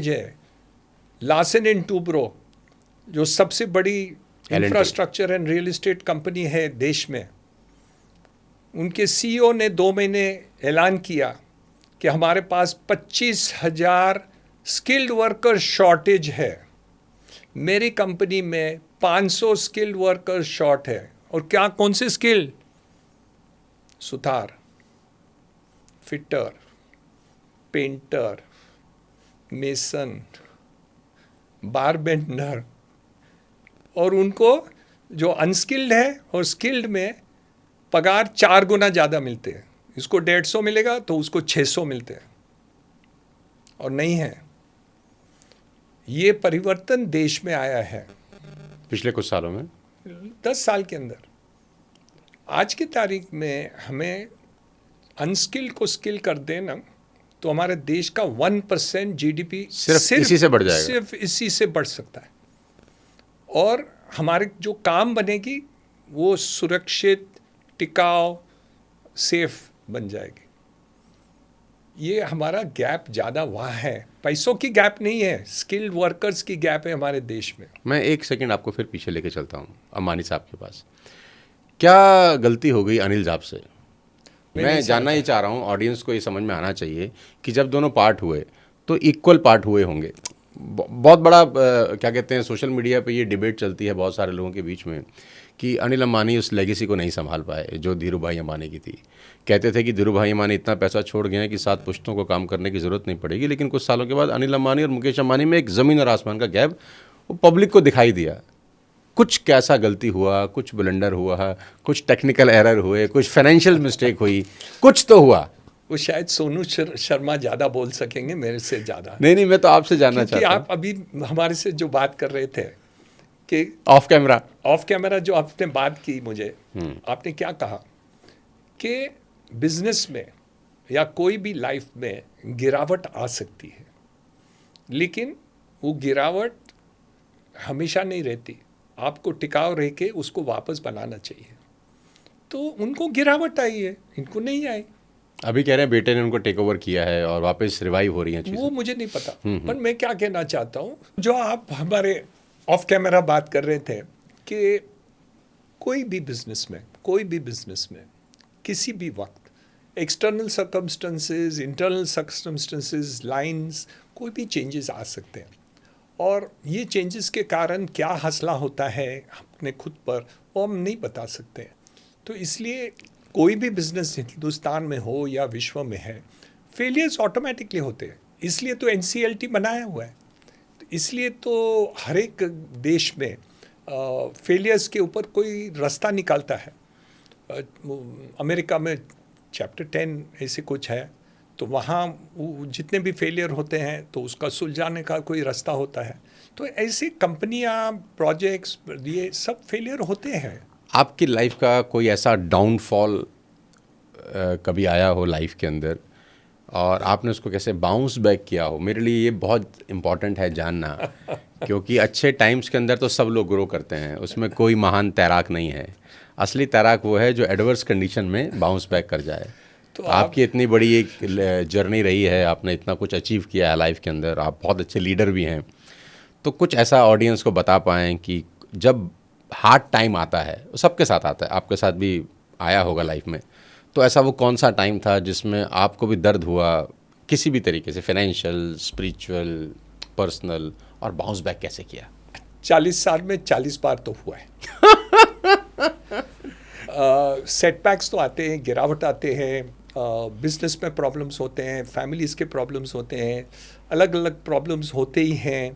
है। लार्सन एंड टूब्रो जो सबसे बड़ी infrastructure and real estate company है देश में, उनके सीईओ ने 2 महीने ऐलान किया कि हमारे पास 25,000 स्किल्ड वर्कर शॉर्टेज है। मेरी कंपनी में 500 स्किल्ड वर्कर शॉर्ट है। और क्या, कौन से स्किल? सुथार, फिटर, पेंटर, मेसन, बारबेंडर। और उनको जो अनस्किल्ड है और स्किल्ड में पगार 4 गुना ज़्यादा मिलते हैं। इसको 150 मिलेगा तो उसको 600 मिलते हैं, और नहीं है। ये परिवर्तन देश में आया है पिछले कुछ सालों में, 10 साल के अंदर। आज की तारीख में हमें अनस्किल्ड को स्किल कर देना तो हमारे देश का 1% जीडीपी सिर्फ इसी से बढ़ जाएगा। सिर्फ इसी से बढ़ सकता है। और हमारे जो काम बनेगी वो सुरक्षित, टिकाऊ, सेफ बन जाएगी। ये हमारा गैप ज़्यादा वहाँ है, पैसों की गैप नहीं है, स्किल्ड वर्कर्स की गैप है हमारे देश में। मैं एक सेकंड आपको फिर पीछे लेके चलता हूँ अंबानी साहब के पास। क्या गलती हो गई अनिल साहब से? मैं जानना ही चाह रहा हूँ, ऑडियंस को ये समझ में आना चाहिए कि जब दोनों पार्ट हुए तो इक्वल पार्ट हुए होंगे। बहुत बड़ा क्या कहते हैं, सोशल मीडिया पे ये डिबेट चलती है बहुत सारे लोगों के बीच में कि अनिल अंबानी उस लेगेसी को नहीं संभाल पाए जो धीरू भाई अंबानी की थी। कहते थे कि धीरू भाई अंबानी इतना पैसा छोड़ गए हैं कि 7 पुश्तों को काम करने की ज़रूरत नहीं पड़ेगी, लेकिन कुछ सालों के बाद अनिल अंबानी और मुकेश अंबानी में एक ज़मीन और आसमान का गैप वो पब्लिक को दिखाई दिया। कुछ कैसा गलती हुआ, कुछ ब्लंडर हुआ, कुछ टेक्निकल एरर हुए, कुछ फाइनेंशियल मिस्टेक हुई, कुछ तो हुआ। वो शायद सोनू शर्मा ज़्यादा बोल सकेंगे मेरे से ज़्यादा। नहीं, मैं तो आपसे जानना चाहता हूँ। आप अभी हमारे से जो बात कर रहे थे कि ऑफ कैमरा जो आपने बात की मुझे, आपने क्या कहा कि बिजनेस में या कोई भी लाइफ में गिरावट आ सकती है, लेकिन वो गिरावट हमेशा नहीं रहती, आपको टिकाऊ रह के उसको वापस बनाना चाहिए। तो उनको गिरावट आई है, इनको नहीं आई। अभी कह रहे हैं बेटे ने उनको टेक ओवर किया है और वापस रिवाइव हो रही हैं चीज़ें। वो मुझे नहीं पता, पर मैं क्या कहना चाहता हूँ, जो आप हमारे ऑफ कैमरा बात कर रहे थे कि कोई भी बिजनेस में किसी भी वक्त external circumstances, internal circumstances, lines, कोई भी चेंजेस आ सकते हैं। और ये चेंजेस के कारण क्या हौसला होता है अपने खुद पर, वो हम नहीं बता सकते। तो इसलिए कोई भी बिजनेस हिंदुस्तान में हो या विश्व में है, फेलियर्स ऑटोमेटिकली होते हैं। इसलिए तो NCLT बनाया हुआ है। इसलिए तो हर एक देश में फेलियर्स के ऊपर कोई रास्ता निकालता है। अमेरिका में चैप्टर 10 ऐसे कुछ है, तो वहाँ जितने भी फेलियर होते हैं तो उसका सुलझाने का कोई रास्ता होता है। तो ऐसी कंपनियाँ, प्रोजेक्ट्स, ये सब फेलियर होते हैं। आपकी लाइफ का कोई ऐसा डाउनफॉल कभी आया हो लाइफ के अंदर और आपने उसको कैसे बाउंस बैक किया हो? मेरे लिए ये बहुत इम्पॉर्टेंट है जानना, क्योंकि अच्छे टाइम्स के अंदर तो सब लोग ग्रो करते हैं, उसमें कोई महान तैराक नहीं है। असली तैराक वो है जो एडवर्स कंडीशन में बाउंस बैक कर जाए। तो आपकी इतनी बड़ी एक जर्नी रही है, आपने इतना कुछ अचीव किया है लाइफ के अंदर, आप बहुत अच्छे लीडर भी हैं। तो कुछ ऐसा ऑडियंस को बता पाएँ कि जब हार्ड टाइम आता है, सबके साथ आता है, आपके साथ भी आया होगा लाइफ में, तो ऐसा वो कौन सा टाइम था जिसमें आपको भी दर्द हुआ किसी भी तरीके से, फाइनेंशियल, स्पिरिचुअल, पर्सनल, और बाउंस बैक कैसे किया? 40 साल में 40 बार तो हुआ है। सेटबैक्स तो आते हैं, गिरावट आते हैं, बिजनेस में प्रॉब्लम्स होते हैं, फैमिलीज़ के प्रॉब्लम्स होते हैं, अलग अलग प्रॉब्लम्स होते ही हैं।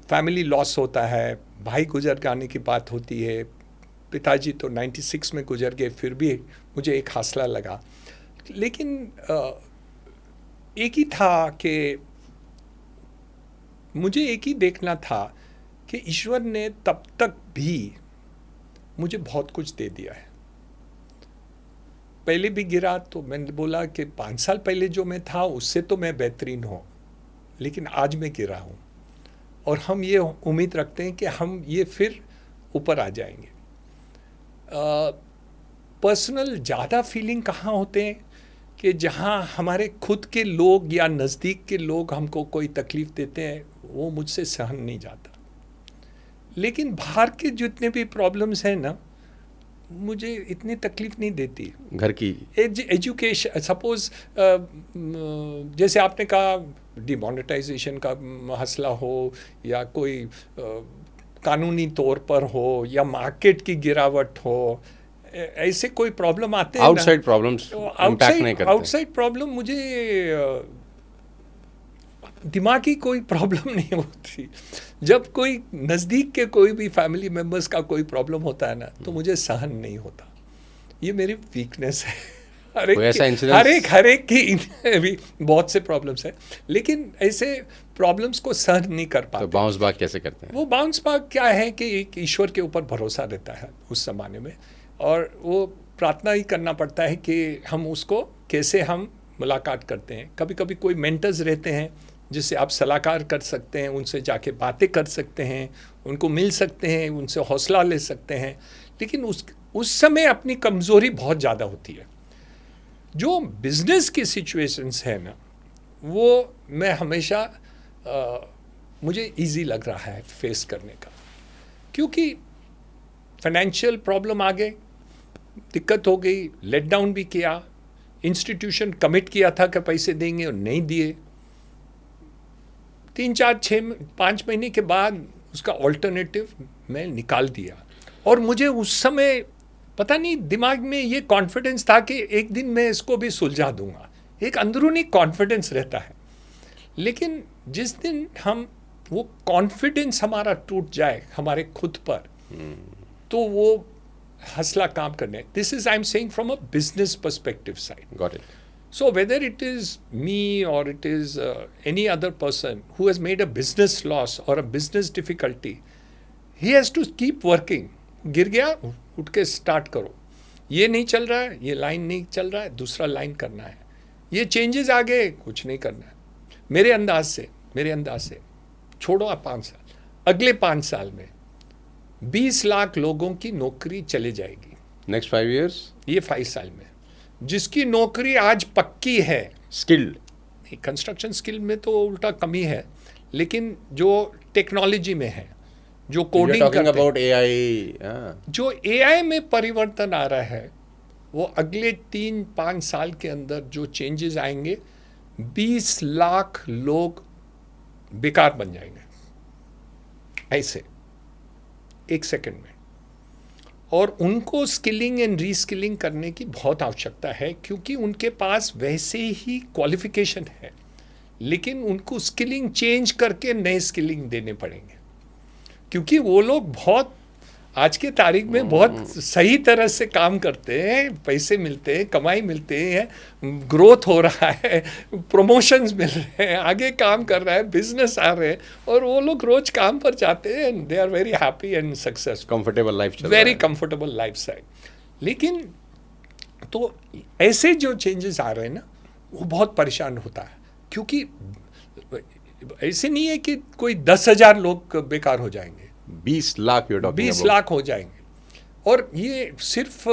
फैमिली लॉस होता है, भाई गुजर जाने की बात होती है, पिताजी तो 96 में गुजर गए, फिर भी मुझे एक हौसला लगा। लेकिन एक ही था कि मुझे एक ही देखना था कि ईश्वर ने तब तक भी मुझे बहुत कुछ दे दिया है। पहले भी गिरा तो मैंने बोला कि 5 साल पहले जो मैं था उससे तो मैं बेहतरीन हूँ, लेकिन आज मैं गिरा हूँ और हम ये उम्मीद रखते हैं कि हम ये फिर ऊपर आ जाएंगे। पर्सनल ज़्यादा फीलिंग कहाँ होते हैं कि जहाँ हमारे खुद के लोग या नज़दीक के लोग हमको कोई तकलीफ़ देते हैं, वो मुझसे सहन नहीं जाता। लेकिन बाहर के जितने भी प्रॉब्लम्स हैं ना, मुझे इतनी तकलीफ़ नहीं देती। घर की एजुकेशन, सपोज़ जैसे आपने कहा डिमोनेटाइजेशन का मसला हो या कोई कानूनी तौर पर हो या मार्केट की गिरावट हो, ऐसे कोई प्रॉब्लम आते हैं, आउटसाइड प्रॉब्लम्स इम्पैक्ट नहीं करते। आउटसाइड प्रॉब्लम मुझे दिमागी कोई प्रॉब्लम नहीं होती। जब कोई नज़दीक के कोई भी फैमिली मेम्बर्स का कोई प्रॉब्लम होता है ना, तो मुझे सहन नहीं होता। ये मेरी वीकनेस है। हर एक की भी बहुत से प्रॉब्लम्स हैं, लेकिन ऐसे प्रॉब्लम्स को सहन नहीं कर पाते। तो बाउंस बैक कैसे करते हैं? वो बाउंस बैक क्या है कि एक ईश्वर के ऊपर भरोसा रहता है उस ज़माने में, और वो प्रार्थना ही करना पड़ता है कि हम उसको कैसे हम मुलाकात करते हैं, कभी कभी कोई मेंटर्स रहते हैं जिससे आप सलाहकार कर सकते हैं, उनसे जाके बातें कर सकते हैं, उनको मिल सकते हैं, उनसे हौसला ले सकते हैं। लेकिन उस समय अपनी कमज़ोरी बहुत ज़्यादा होती है। जो बिजनेस की सिचुएशंस है ना, वो मैं हमेशा मुझे इजी लग रहा है फेस करने का, क्योंकि फाइनेंशियल प्रॉब्लम आ गए, दिक्कत हो गई, लेट डाउन भी किया, इंस्टीट्यूशन कमिट किया था कि पैसे देंगे और नहीं दिए, 3, 4, 6, 5 महीने के बाद उसका ऑल्टरनेटिव मैं निकाल दिया। और मुझे उस समय पता नहीं दिमाग में ये कॉन्फिडेंस था कि एक दिन मैं इसको भी सुलझा दूंगा, एक अंदरूनी कॉन्फिडेंस रहता है। लेकिन जिस दिन हम वो कॉन्फिडेंस हमारा टूट जाए हमारे खुद पर, तो वो हौसला काम करने, this is I am saying from a business perspective side. Got it. So whether it is me or it is any other person who has made a business loss or a business difficulty, he has to keep working. गिर गया, उठ के start करो, ये नहीं चल रहा है, ये लाइन नहीं चल रहा है, दूसरा लाइन करना है, ये चेंजेस आ गए, कुछ नहीं करना है। मेरे अंदाज से छोड़ो आप 5 साल, अगले 5 साल में 20 लाख लोगों की नौकरी चले जाएगी। नेक्स्ट 5 years ये 5 साल में जिसकी नौकरी आज पक्की है, स्किल्ड, कंस्ट्रक्शन स्किल में तो उल्टा कमी है, लेकिन जो टेक्नोलॉजी में है, जो कोडिंग करते अबाउट AI, जो AI में परिवर्तन आ रहा है, वो अगले 3-5 साल के अंदर जो चेंजेस आएंगे, 20 लाख लोग बेकार बन जाएंगे ऐसे एक सेकंड में। और उनको स्किलिंग एंड रीस्किलिंग करने की बहुत आवश्यकता है, क्योंकि उनके पास वैसे ही क्वालिफिकेशन है, लेकिन उनको स्किलिंग चेंज करके नए स्किलिंग देने पड़ेंगे, क्योंकि वो लोग बहुत आज के तारीख में बहुत सही तरह से काम करते हैं, पैसे मिलते हैं, कमाई मिलते हैं, ग्रोथ हो रहा है, प्रमोशंस मिल रहे हैं, आगे काम कर रहा है, बिजनेस आ रहे हैं, और वो लोग रोज काम पर जाते हैं and they are very happy and successful, comfortable life, very comfortable lifestyle. लेकिन तो ऐसे जो चेंजेस आ रहे हैं ना, वो बहुत परेशान होता है, क्योंकि ऐसे नहीं है कि कोई 10,000 लोग बेकार हो जाएंगे, 20 लाख 20 लाख हो जाएंगे। और ये सिर्फ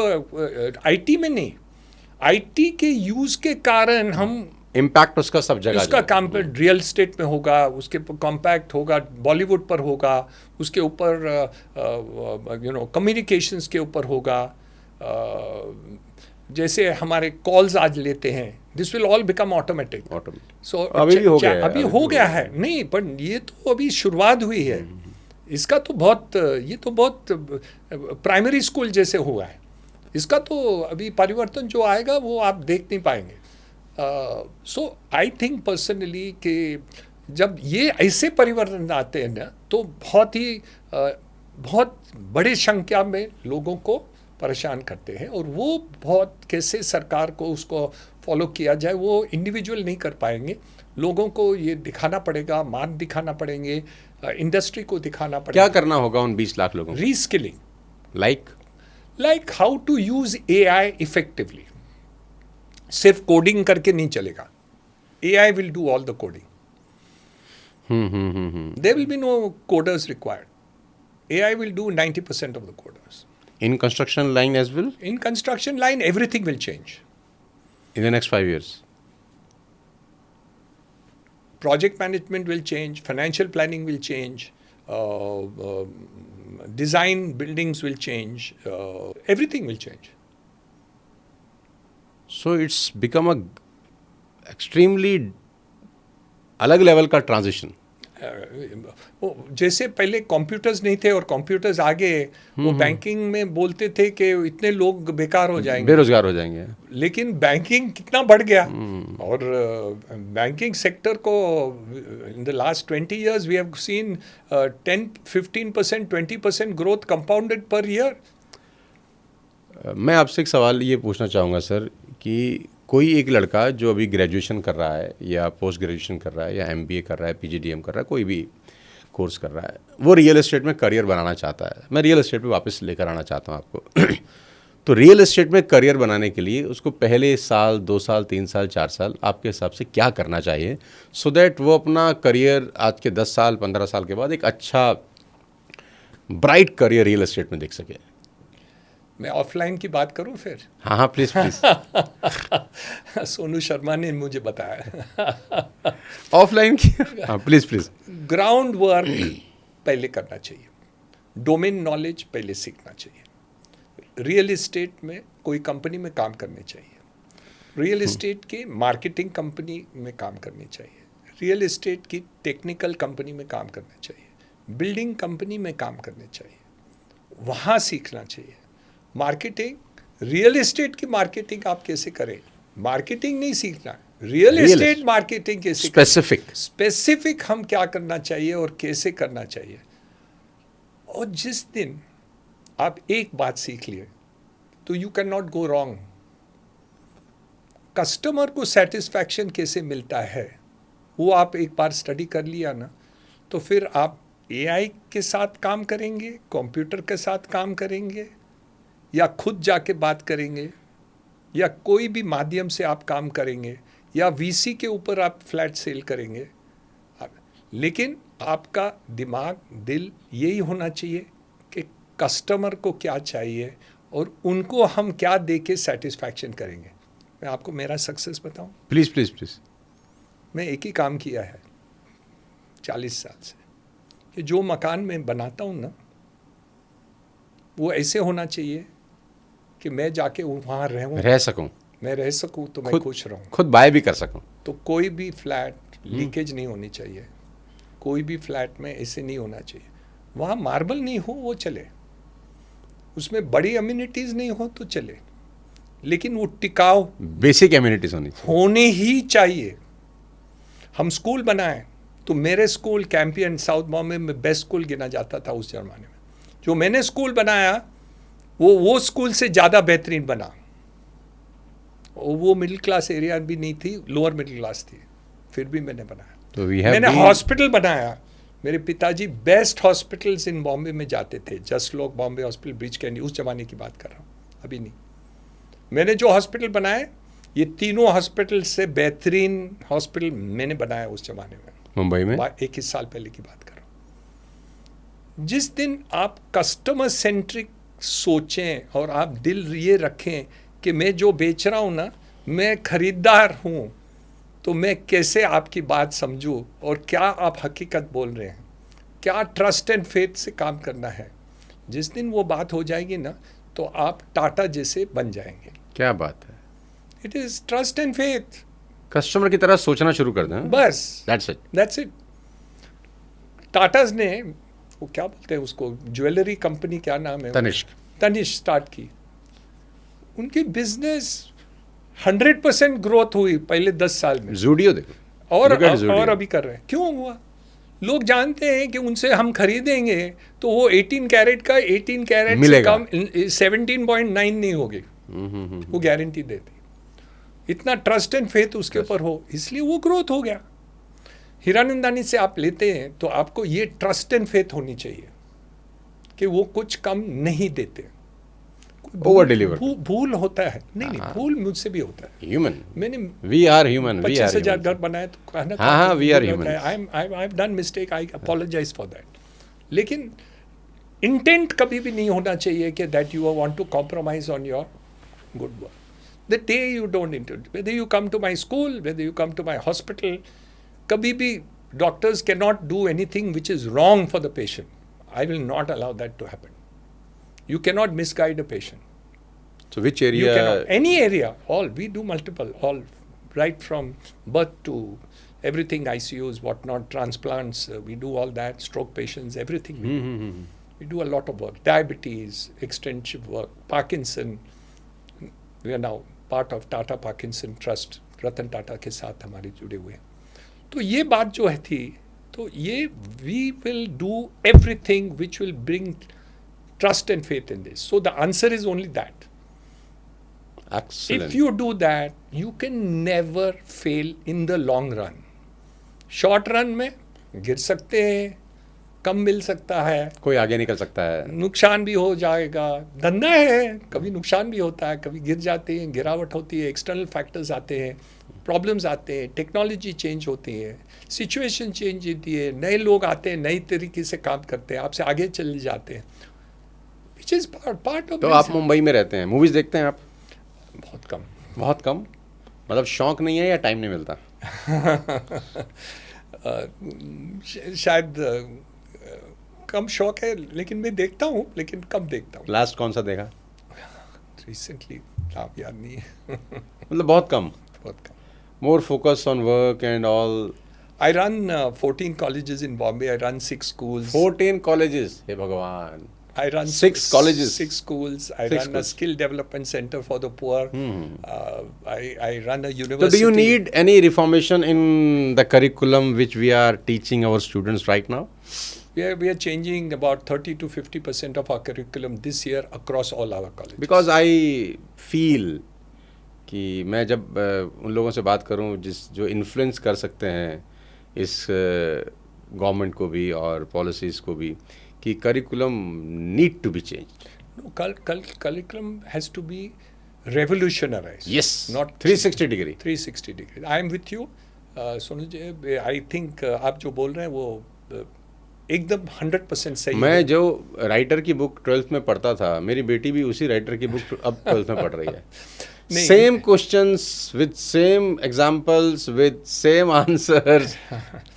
आईटी में नहीं, आईटी के यूज के कारण हम इम्पैक्ट उसका सब जगह, उसका काम पर रियल एस्टेट में होगा, उसके कॉम्पैक्ट होगा, बॉलीवुड पर होगा, उसके ऊपर कम्युनिकेशंस के ऊपर होगा, जैसे हमारे कॉल्स आज लेते हैं, this will all become automatic. So अभी हो गया है नहीं, पर ये तो अभी शुरुआत हुई है, इसका तो बहुत, ये तो बहुत प्राइमरी स्कूल जैसे हुआ है, इसका तो अभी परिवर्तन जो आएगा वो आप देख नहीं पाएंगे। सो आई थिंक पर्सनली कि जब ये ऐसे परिवर्तन आते हैं ना, तो बहुत बड़े संख्या में लोगों को परेशान करते हैं, और वो बहुत कैसे सरकार को उसको फॉलो किया जाए वो इंडिविजुअल नहीं कर पाएंगे, लोगों को ये दिखाना पड़ेगा, मार्ग दिखाना पड़ेंगे, इंडस्ट्री को दिखाना पड़ेगा। क्या करना होगा उन 20 लाख लोगों को? Reskilling, like how to use AI effectively. सिर्फ कोडिंग करके नहीं चलेगा, AI will do all the coding, there will be no coders required, AI will do 90% of the coders. In construction line as well? In construction line, everything will change. In the next 5 years? Project management will change, financial planning will change, design buildings will change, everything will change. So it's become a extremely अलग level का transition. जैसे पहले computers नहीं थे और computers आगे, वो banking में बोलते थे कि इतने लोग बेकार हो जाएंगे, बेरोजगार हो जाएंगे, लेकिन बैंकिंग कितना बढ़ गया। और बैंकिंग सेक्टर को in the last 20 years we have seen 10-15%, 20% growth compounded per year. मैं आपसे एक सवाल ये पूछना चाहूँगा सर, कि कोई एक लड़का जो अभी ग्रेजुएशन कर रहा है या पोस्ट ग्रेजुएशन कर रहा है या MBA कर रहा है, PGDM कर रहा है, कोई भी कोर्स कर रहा है, वो रियल एस्टेट में करियर बनाना चाहता है, मैं रियल एस्टेट पे वापस लेकर आना चाहता हूँ आपको तो रियल एस्टेट में करियर बनाने के लिए उसको पहले साल, 2 साल, 3 साल, 4 साल आपके हिसाब से क्या करना चाहिए सो दैट वो अपना करियर आज के 10 साल, 15 साल के बाद एक अच्छा ब्राइट करियर रियल एस्टेट में देख सके? मैं ऑफलाइन की बात करूं फिर? हाँ हाँ, प्लीज़ प्लीज़। सोनू शर्मा ने मुझे बताया। ऑफलाइन की, हाँ प्लीज़ प्लीज़। ग्राउंड वर्क पहले करना चाहिए, डोमेन नॉलेज पहले सीखना चाहिए। रियल एस्टेट में कोई कंपनी में काम करनी चाहिए, रियल एस्टेट की मार्केटिंग कंपनी में काम करनी चाहिए, रियल एस्टेट की टेक्निकल कंपनी में काम करना चाहिए, बिल्डिंग कंपनी में काम करने चाहिए, वहाँ सीखना चाहिए। मार्केटिंग, रियल एस्टेट की मार्केटिंग आप कैसे करें, मार्केटिंग नहीं सीखना, रियल एस्टेट मार्केटिंग कैसे स्पेसिफिक हम क्या करना चाहिए और कैसे करना चाहिए। और जिस दिन आप एक बात सीख लिए तो you can not go wrong. Customer को सेटिस्फैक्शन कैसे मिलता है वो आप एक बार स्टडी कर लिया ना, तो फिर आप एआई के साथ काम करेंगे, कंप्यूटर के साथ काम करेंगे, या खुद जाके बात करेंगे, या कोई भी माध्यम से आप काम करेंगे, या वीसी के ऊपर आप फ्लैट सेल करेंगे, लेकिन आपका दिमाग, दिल यही होना चाहिए कि कस्टमर को क्या चाहिए और उनको हम क्या दे के सेटिस्फैक्शन करेंगे। मैं आपको मेरा सक्सेस बताऊं, प्लीज़ प्लीज़ प्लीज़। मैं एक ही काम किया है 40 साल से, कि जो मकान मैं बनाता हूँ ना, वो ऐसे होना चाहिए कि मैं जाके वहाँ रह सकूँ, मैं रह सकूँ, तो मैं खुश रहूँ, खुद बाय भी कर सकूँ। तो कोई भी फ्लैट लीकेज नहीं होनी चाहिए, कोई भी फ्लैट में ऐसे नहीं होना चाहिए, वहाँ मार्बल नहीं हो वो चले, उसमें बड़ी अम्यूनिटीज़ नहीं हो तो चले, लेकिन वो टिकाऊ बेसिक एम्यूनिटीज होने ही चाहिए। हम स्कूल बनाए तो मेरे स्कूल कैंपियन साउथ बॉम्बे में बेस्ट स्कूल गिना जाता था उस जमाने में। जो मैंने स्कूल बनाया वो स्कूल से ज़्यादा बेहतरीन बना। वो मिडिल क्लास एरिया भी नहीं थी, लोअर मिडिल क्लास थी, फिर भी मैंने बनाया। तो मैंने हॉस्पिटल बनाया, मेरे पिताजी बेस्ट हॉस्पिटल्स इन बॉम्बे में जाते थे, जस्ट लोग बॉम्बे हॉस्पिटल, ब्रिज कैंडी, उस जमाने की बात कर रहा हूँ, अभी नहीं। मैंने जो हॉस्पिटल बनाए, ये तीनों हॉस्पिटल से बेहतरीन हॉस्पिटल मैंने बनाया उस जमाने में, मुंबई में 21 साल पहले की बात कर रहा हूँ। जिस दिन आप कस्टमर सेंट्रिक सोचें और आप दिल ये रखें कि मैं जो बेच रहा हूँ ना, मैं खरीदार हूँ, तो मैं कैसे आपकी बात समझूं और क्या आप हकीकत बोल रहे हैं, क्या ट्रस्ट एंड फेथ से काम करना है। जिस दिन वो बात हो जाएगी ना, तो आप टाटा जैसे बन जाएंगे। क्या बात है, it is trust and faith. Customer की तरह सोचना शुरू कर दें, बस दैट्स इट। टाटाज ने वो क्या बोलते हैं उसको, ज्वेलरी कंपनी, क्या नाम है, तनिष्क स्टार्ट की। उनकी बिजनेस 100% ग्रोथ हुई पहले 10 साल में। ज़ूडियो देखो, और अभी कर रहे हैं। क्यों हुआ? लोग जानते हैं कि उनसे हम खरीदेंगे तो वो 18 कैरेट का 18 कैरेट से कम 17.9 नहीं होगी, वो गारंटी देती। इतना ट्रस्ट एंड फेथ उसके ऊपर हो, इसलिए वो ग्रोथ हो गया। हीरानंदानी से आप लेते हैं तो आपको ये ट्रस्ट एंड फेथ होनी चाहिए कि वो कुछ कम नहीं देते। ओवर डिलीवर भूल होता है, नहीं भूल मुझसे भी होता है। ह्यूमन, मैंने वी आर ह्यूमन, 25,000 घर बनाए तो कहना, हाँ we are human, I have done mistake, I apologize for that. लेकिन इंटेंट कभी भी नहीं होना चाहिए कि that you want to compromise on your good work. The day you don't intent, whether you come to my school, whether you come to my hospital, कभी भी doctors can not do anything which is wrong for the patient. I will not allow that to happen. You can not misguide a patient. So which area? You cannot. Any area. All. We do multiple. All. Right from birth to everything, ICUs, whatnot, transplants. We do all that. Stroke patients, everything. We do a lot of work. Diabetes, extensive work. Parkinson. We are now part of Tata Parkinson Trust. Ratan Tata के साथ हमारे जुड़े हुए। तो ये बात जो है थी, तो ये we will do everything which will bring trust and faith in this. So the answer is only that. Excellent. If you do that, you can never fail in the long run. Short run में गिर सकते हैं, कम मिल सकता है, कोई आगे निकल सकता है। नुकसान भी हो जाएगा। धंधा है, कभी नुकसान भी होता है, कभी गिर जाते हैं, गिरावट होती है, एक्सटर्नल फैक्टर्स आते हैं, प्रॉब्लम्स आते हैं, टेक्नोलॉजी चेंज होती है, सिचुएशन चेंज होती है, नए लोग आते हैं, नई तरीके से काम करते हैं, आपसे आगे चले जाते हैं, विच इज़ पार्ट ऑफ। तो आप मुंबई में रहते हैं, मूवीज़ देखते हैं आप? बहुत कम। बहुत कम? मतलब शौक नहीं है या टाइम नहीं मिलता? शायद कम शौक है, लेकिन मैं देखता हूँ, लेकिन कम देखता हूँ। लास्ट कौन सा देखा? रिसेंटली आप याद नहीं है। मतलब बहुत कम। बहुत कम। More focus on work and all. I run 14 colleges in Bombay. I run 6 schools. 14 colleges, हे भगवान। I run 6 colleges. 6 schools. I 6 run a schools. skill development center for the poor. I run a So university. do you need any reformation in the curriculum which we are teaching our students right now? We are changing about 30 to 50% of our curriculum this year across all our colleges. Because I feel कि मैं जब उन लोगों से बात करूं जो influence कर सकते हैं इस गवर्नमेंट को भी और पॉलिसीज़ को भी, कि curriculum need to be change. No, curriculum has to be revolutionized. Yes, Not 360 degree. 360 degree. I am with you. Sonu ji, I think आप जो बोल रहे हैं वो एकदम 100% सही मैं है। जो राइटर की बुक 12th में पढ़ता था, मेरी बेटी भी उसी राइटर की बुक अब 12th में पढ़ रही है। नहीं। Same questions with same examples with same answers.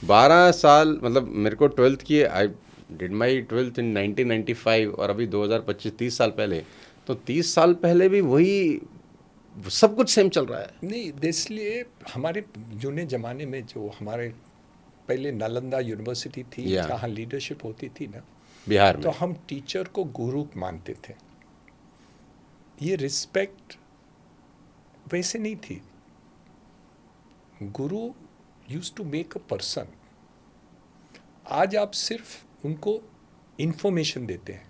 12 साल, मतलब मेरे को 12th की, आई डिड माई 12th इन 1995 और अभी 2025, 30 साल पहले, तो 30 साल पहले भी वही सब कुछ सेम चल रहा है। नहीं, इसलिए हमारे जूने ज़माने में जो हमारे पहले नालंदा यूनिवर्सिटी थी, Yeah. जहाँ लीडरशिप होती थी ना, बिहार तो में हम टीचर को गुरु मानते थे। ये रिस्पेक्ट वैसे नहीं थी। Guru use to make a person. आज आप सिर्फ उनको इंफॉर्मेशन देते हैं,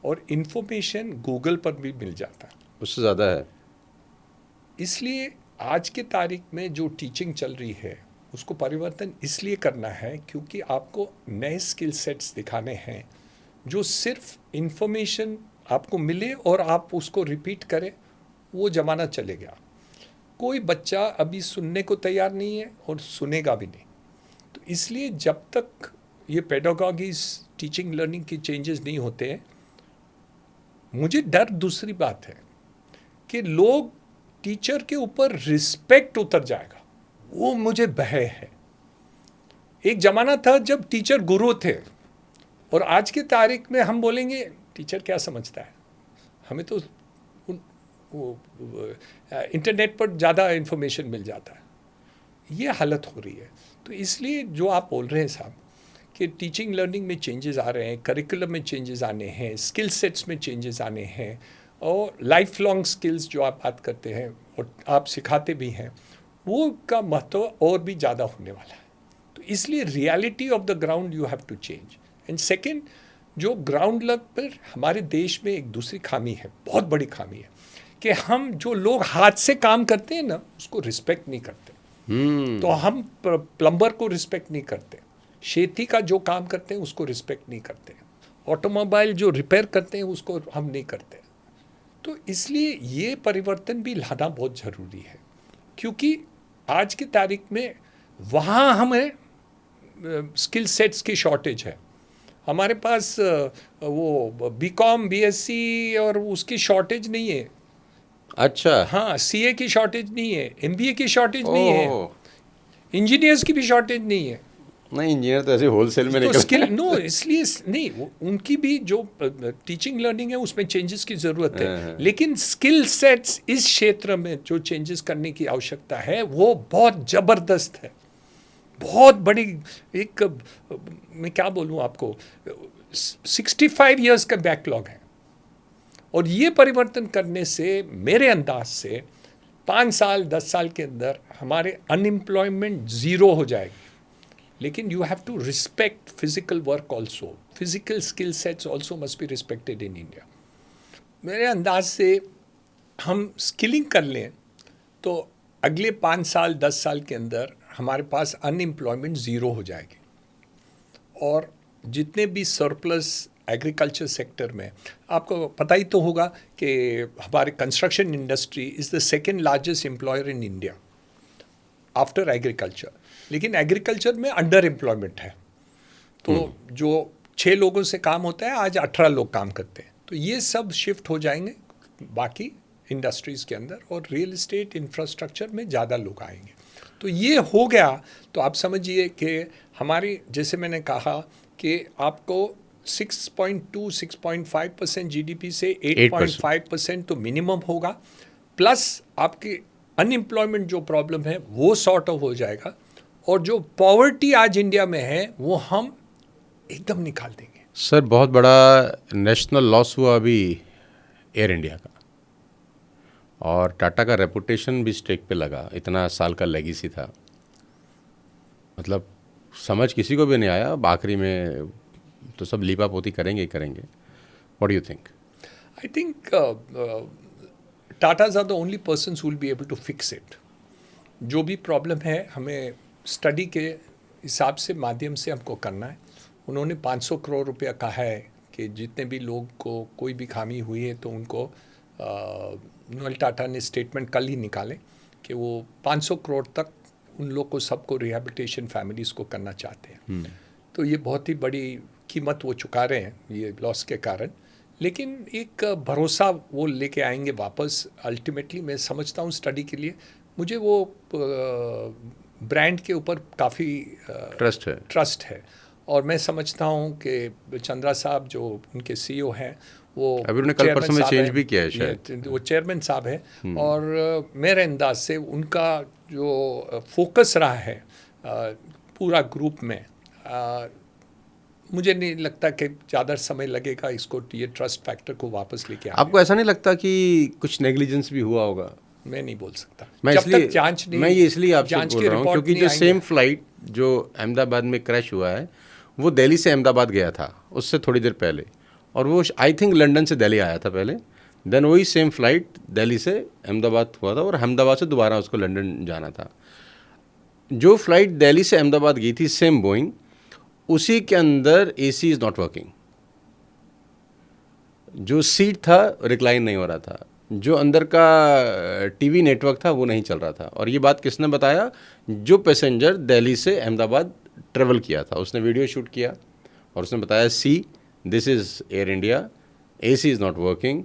और इंफॉर्मेशन गूगल पर भी मिल जाता है। उससे ज़्यादा है। इसलिए आज के तारीख में जो टीचिंग चल रही है उसको परिवर्तन इसलिए करना है क्योंकि आपको नए स्किल सेट्स दिखाने हैं, जो सिर्फ इंफॉर्मेशन आपको मिले और आप उसको रिपीट करें, वो ज़माना चले गया। कोई बच्चा अभी सुनने को तैयार नहीं है और सुनेगा भी नहीं। तो इसलिए जब तक ये पेडागॉजीज, टीचिंग लर्निंग की चेंजेस नहीं होते हैं, मुझे डर दूसरी बात है कि लोग टीचर के ऊपर रिस्पेक्ट उतर जाएगा, वो मुझे भय है। एक ज़माना था जब टीचर गुरु थे, और आज की तारीख में हम बोलेंगे टीचर क्या समझता है, हमें तो इंटरनेट पर ज़्यादा इन्फॉर्मेशन मिल जाता है। ये हालत हो रही है। तो इसलिए जो आप बोल रहे हैं साहब कि टीचिंग लर्निंग में चेंजेस आ रहे हैं, करिकुलम में चेंजेस आने हैं, स्किल सेट्स में चेंजेस आने हैं, और लाइफ लॉन्ग स्किल्स जो आप बात करते हैं और आप सिखाते भी हैं, वो का महत्व और भी ज़्यादा होने वाला है। तो इसलिए reality of the ground you have to change. And second, जो ग्राउंड लेवल पर हमारे देश में एक दूसरी खामी है, बहुत बड़ी खामी है, कि हम जो लोग हाथ से काम करते हैं ना, उसको रिस्पेक्ट नहीं करते। तो हम प्लम्बर को रिस्पेक्ट नहीं करते, खेती का जो काम करते हैं उसको रिस्पेक्ट नहीं करते, ऑटोमोबाइल जो रिपेयर करते हैं उसको हम नहीं करते। तो इसलिए ये परिवर्तन भी लाना बहुत ज़रूरी है, क्योंकि आज की तारीख में वहाँ हमें स्किल सेट्स की शॉर्टेज है। हमारे पास वो बीकॉम, बीएससी और उसकी शॉर्टेज नहीं है। अच्छा। हाँ, सीए की शॉर्टेज नहीं है, एमबीए की शॉर्टेज नहीं है, इंजीनियर्स की भी शॉर्टेज नहीं है। नहीं, इंजीनियर तो ऐसे होलसेल में तो निकल स्किल नो, इसलिए नहीं, उनकी भी जो टीचिंग लर्निंग है उसमें चेंजेस की ज़रूरत है, लेकिन स्किल सेट्स इस क्षेत्र में जो चेंजेस करने की आवश्यकता है वो बहुत ज़बरदस्त है, बहुत बड़ी। एक मैं क्या बोलूँ आपको, 65 इयर्स का बैकलॉग है, और ये परिवर्तन करने से मेरे अंदाज से 5 साल 10 साल के अंदर हमारे अनएम्प्लॉयमेंट ज़ीरो हो जाएगी। लेकिन you have to respect physical work also, physical skill sets also must be respected in India. मेरे अंदाज से हम स्किलिंग कर लें तो अगले 5 साल 10 साल के अंदर हमारे पास अनएम्प्लॉयमेंट ज़ीरो हो जाएगी, और जितने भी सरप्लस एग्रीकल्चर सेक्टर में, आपको पता ही तो होगा कि हमारे construction industry is the second largest employer in India after agriculture, लेकिन एग्रीकल्चर में अंडर एम्प्लॉयमेंट है। तो जो 6 लोगों से काम होता है आज 18 लोग काम करते हैं। तो ये सब शिफ्ट हो जाएंगे बाकी इंडस्ट्रीज़ के अंदर, और रियल एस्टेट इंफ्रास्ट्रक्चर में ज़्यादा लोग आएंगे। तो ये हो गया तो आप समझिए कि हमारी, जैसे मैंने कहा कि आपको 6.2-6.5% जीडीपी से 8.5% तो मिनिमम होगा, प्लस आपकी अनएम्प्लॉयमेंट जो प्रॉब्लम है वो सॉर्ट ऑफ हो जाएगा, और जो पॉवर्टी आज इंडिया में है वो हम एकदम निकाल देंगे। सर बहुत बड़ा नेशनल लॉस हुआ अभी एयर इंडिया का, और टाटा का रेपुटेशन भी स्टेक पे लगा, इतना साल का लेगेसी था, मतलब समझ किसी को भी नहीं आया। अब आखिरी में तो सब लीपा पोती करेंगे ही करेंगे। What do you think? I think Tatas are the only persons who will be able to fix it. जो भी प्रॉब्लम है हमें स्टडी के हिसाब से माध्यम से हमको करना है। उन्होंने 500 करोड़ रुपया कहा है कि जितने भी लोग को कोई भी खामी हुई है तो उनको नोएल टाटा ने स्टेटमेंट कल ही निकाले कि वो 500 करोड़ तक उन लोग को सबको रिहेबिलिटेशन फैमिलीज़ को करना चाहते हैं। तो ये बहुत ही बड़ी कीमत वो चुका रहे हैं ये लॉस के कारण, लेकिन एक भरोसा वो लेके आएंगे वापस। अल्टीमेटली मैं समझता हूँ स्टडी के लिए मुझे वो ब्रांड के ऊपर काफ़ी ट्रस्ट है, और मैं समझता हूँ कि चंद्रा साहब जो उनके सीईओ हैं वो अभी उन्होंने कल परसों में चेंज भी किया है शायद, वो चेयरमैन साहब है, और मेरे अंदाज से उनका जो फोकस रहा है पूरा ग्रुप में, मुझे नहीं लगता कि ज़्यादा समय लगेगा इसको ये ट्रस्ट फैक्टर को वापस लेके आने। आपको ऐसा नहीं लगता कि कुछ नेग्लिजेंस भी हुआ होगा? मैं नहीं बोल सकता, मैं जब इसलिए तक जांच नहीं, मैं ये इसलिए आपसे बोल रहा हूँ क्योंकि जो सेम फ्लाइट जो अहमदाबाद में क्रैश हुआ है वो दिल्ली से अहमदाबाद गया था उससे थोड़ी देर पहले, और वो आई थिंक लंदन से दिल्ली आया था पहले, देन वही सेम फ्लाइट दिल्ली से अहमदाबाद हुआ था और अहमदाबाद से दोबारा उसको लंदन जाना था। जो फ्लाइट दिल्ली से अहमदाबाद गई थी सेम बोइंग, उसी के अंदर एसी इज़ नॉट वर्किंग, जो सीट था रिक्लाइन नहीं हो रहा था, जो अंदर का टीवी नेटवर्क था वो नहीं चल रहा था। और ये बात किसने बताया? जो पैसेंजर दिल्ली से अहमदाबाद ट्रेवल किया था, उसने वीडियो शूट किया और उसने बताया see this is air India, AC is not working,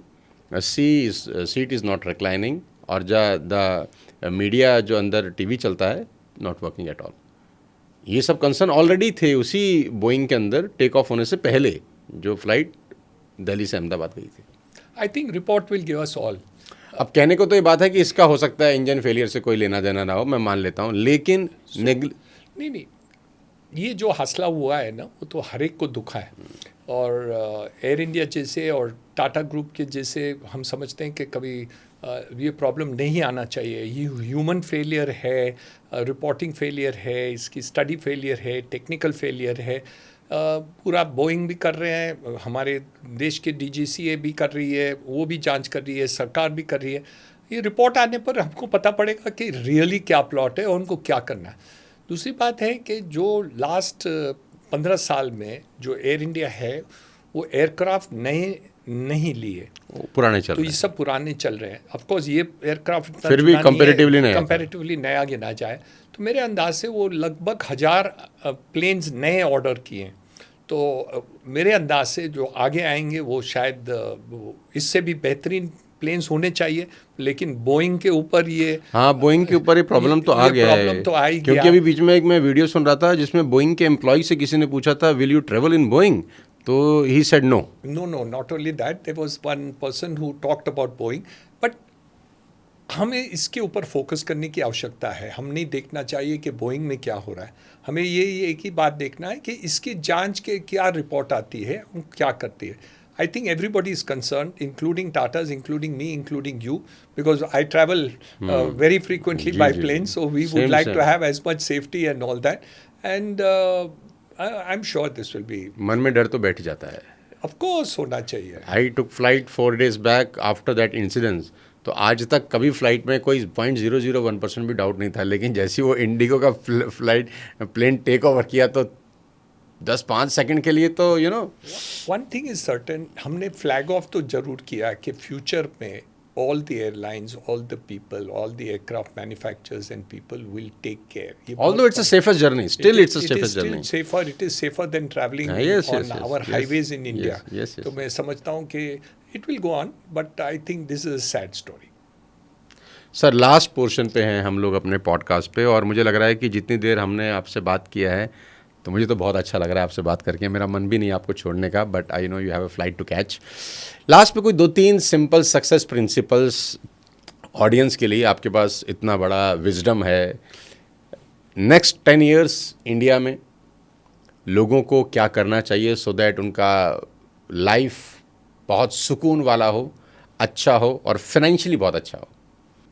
seat is not reclining, और द मीडिया जो अंदर टीवी चलता है नॉट वर्किंग एट ऑल। ये सब कंसर्न ऑलरेडी थे उसी बोइंग के अंदर टेक ऑफ होने से पहले जो फ्लाइट दिल्ली से अहमदाबाद गई थी। I think report will give us all. अब कहने को तो ये बात है कि इसका हो सकता है इंजन फेलियर से कोई लेना देना ना हो, मैं मान लेता हूँ, लेकिन नहीं, ये जो हादसा हुआ है ना वो तो हर एक को दुखा है, और एयर इंडिया जैसे और टाटा ग्रुप के जैसे हम समझते हैं कि कभी ये प्रॉब्लम नहीं आना चाहिए। ये ह्यूमन फेलियर है, रिपोर्टिंग फेलियर है, इसकी स्टडी फेलियर है, टेक्निकल फेलियर है। पूरा बोइंग भी कर रहे हैं, हमारे देश के डीजीसीए भी कर रही है, वो भी जांच कर रही है, सरकार भी कर रही है। ये रिपोर्ट आने पर हमको पता पड़ेगा कि रियली क्या प्लॉट है और उनको क्या करना है। दूसरी बात है कि जो लास्ट 15 साल में जो एयर इंडिया है वो एयरक्राफ्ट नए नहीं लिए, पुराने चल तो ये सब पुराने चल रहे हैं। ऑफकोर्स ये एयरक्राफ्ट फिर भी कंपैरेटिवली नया गिना जाए तो मेरे अंदाज से वो लगभग 1000 प्लेन्स नए ऑर्डर किए। तो मेरे अंदाज से जो आगे आएंगे वो शायद इससे भी बेहतरीन प्लेन्स होने चाहिए, लेकिन बोइंग के ऊपर ये बोइंग के ऊपर ये प्रॉब्लम तो आ गया है, तो आ ही गया। क्योंकि अभी बीच में एक मैं वीडियो सुन रहा था जिसमें बोइंग के एम्प्लॉय से किसी ने पूछा था will you travel in Boeing, तो he said no, not only that, there was one person who talked about Boeing. But हमें इसके ऊपर फोकस करने की आवश्यकता है। हम नहीं देखना चाहिए कि बोइंग में क्या हो रहा है, हमें ये एक ही बात देखना है कि इसकी जांच के क्या रिपोर्ट आती है, वो क्या करती है। I think everybody is concerned, including Tatas, including me, including you, because I travel very frequently by plane, so we would like to have as much safety and all that. And I'm sure this will be. मन में डर तो बैठ जाता है। Of course होना चाहिए। I took flight 4 days back after that incident, तो आज तक कभी फ्लाइट में कोई 0.001% भी डाउट नहीं था, लेकिन जैसे वो इंडिगो का प्लेन टेक ओवर किया तो 10-5 सेकंड के लिए तो वन थिंग इज सर्टेन, हमने फ्लैग ऑफ तो जरूर किया कि फ्यूचर में all the airlines, all the people, all the aircraft manufacturers and people will take care. ये बहुत although it's a safest journey, still it's a safest journey. It is safer than traveling Yes, on yes, yes, our yes, highways in India. yes, yes. तो मैं समझता हूँ कि it will go on, but I think this is a sad story. Sir last portion पे हैं हम लोग अपने पॉडकास्ट पे, और मुझे लग रहा है कि जितनी देर हमने आपसे बात किया है तो मुझे तो बहुत अच्छा लग रहा है आपसे बात करके, मेरा मन भी नहीं आपको छोड़ने का, but I know you have a flight to catch. Last पे कोई 2-3 सिंपल सक्सेस प्रिंसिपल्स ऑडियंस के लिए, आपके पास इतना बड़ा विजडम है, नेक्स्ट 10 ईयर्स इंडिया में लोगों को क्या करना चाहिए सो दैट उनका लाइफ बहुत सुकून वाला हो, अच्छा हो और फाइनेंशियली बहुत अच्छा हो।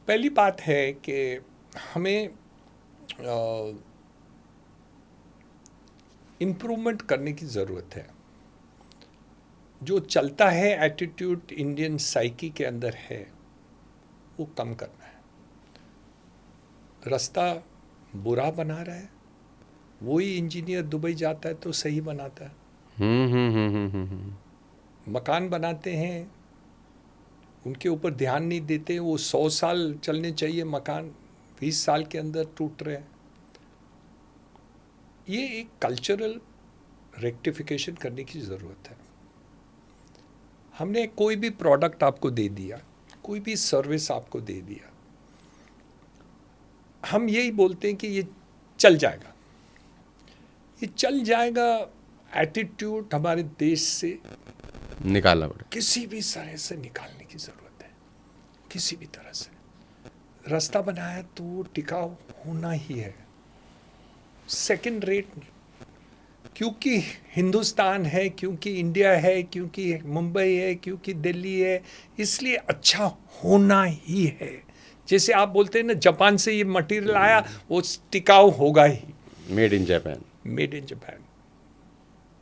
पहली बात है कि हमें इम्प्रूवमेंट करने की ज़रूरत है। जो चलता है एटीट्यूड इंडियन साइकी के अंदर है वो कम करना है। रास्ता बुरा बना रहा है, वही इंजीनियर दुबई जाता है तो सही बनाता है। मकान बनाते हैं, उनके ऊपर ध्यान नहीं देते, वो 100 साल चलने चाहिए मकान, 20 साल के अंदर टूट रहे हैं। ये एक कल्चरल रेक्टिफिकेशन करने की ज़रूरत है। हमने कोई भी प्रोडक्ट आपको दे दिया, कोई भी सर्विस आपको दे दिया, हम यही बोलते हैं कि ये चल जाएगा, ये चल जाएगा। एटीट्यूड हमारे देश से निकालना पड़ेगा, किसी भी तरह से निकालने की ज़रूरत है। किसी भी तरह से रास्ता बनाया तो वो टिकाऊ होना ही है। सेकंड रेट, क्योंकि हिंदुस्तान है, क्योंकि इंडिया है, क्योंकि मुंबई है, क्योंकि दिल्ली है, इसलिए अच्छा होना ही है। जैसे आप बोलते हैं ना, जापान से ये मटेरियल आया, वो टिकाऊ होगा ही। Made in Japan, made in Japan,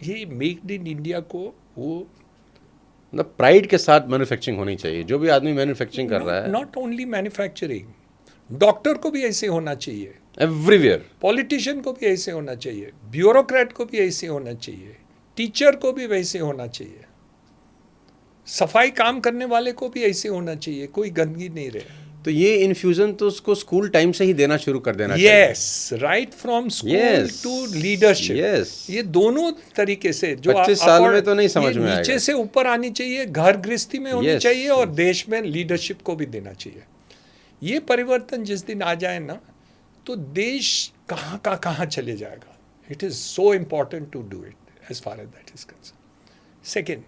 ये मेड इन इंडिया को वो मतलब प्राइड के साथ मैन्युफैक्चरिंग होनी चाहिए। जो भी आदमी मैन्युफैक्चरिंग कर रहा है, नॉट ओनली मैन्युफैक्चरिंग, डॉक्टर को भी ऐसे होना चाहिए, एवरीवेयर, पॉलिटिशियन को भी ऐसे होना चाहिए, ब्यूरोक्रेट को भी ऐसे होना चाहिए, टीचर को भी वैसे होना चाहिए, सफाई काम करने वाले को भी ऐसे होना चाहिए, कोई गंदगी नहीं रहे। तो ये इन्फ्यूजन तो उसको स्कूल टाइम से ही देना शुरू कर देना चाहिए। Yes, right from school to leadership. ये दोनों तरीके से जो 25 साल में तो नहीं समझ में आएगा। नीचे से ऊपर आनी चाहिए, घर गृहस्थी में होनी चाहिए, और देश में लीडरशिप को भी देना चाहिए। ये परिवर्तन जिस दिन आ जाए ना, तो देश कहाँ का कहाँ चले जाएगा। It is so important to do it as far as that is concern. Second,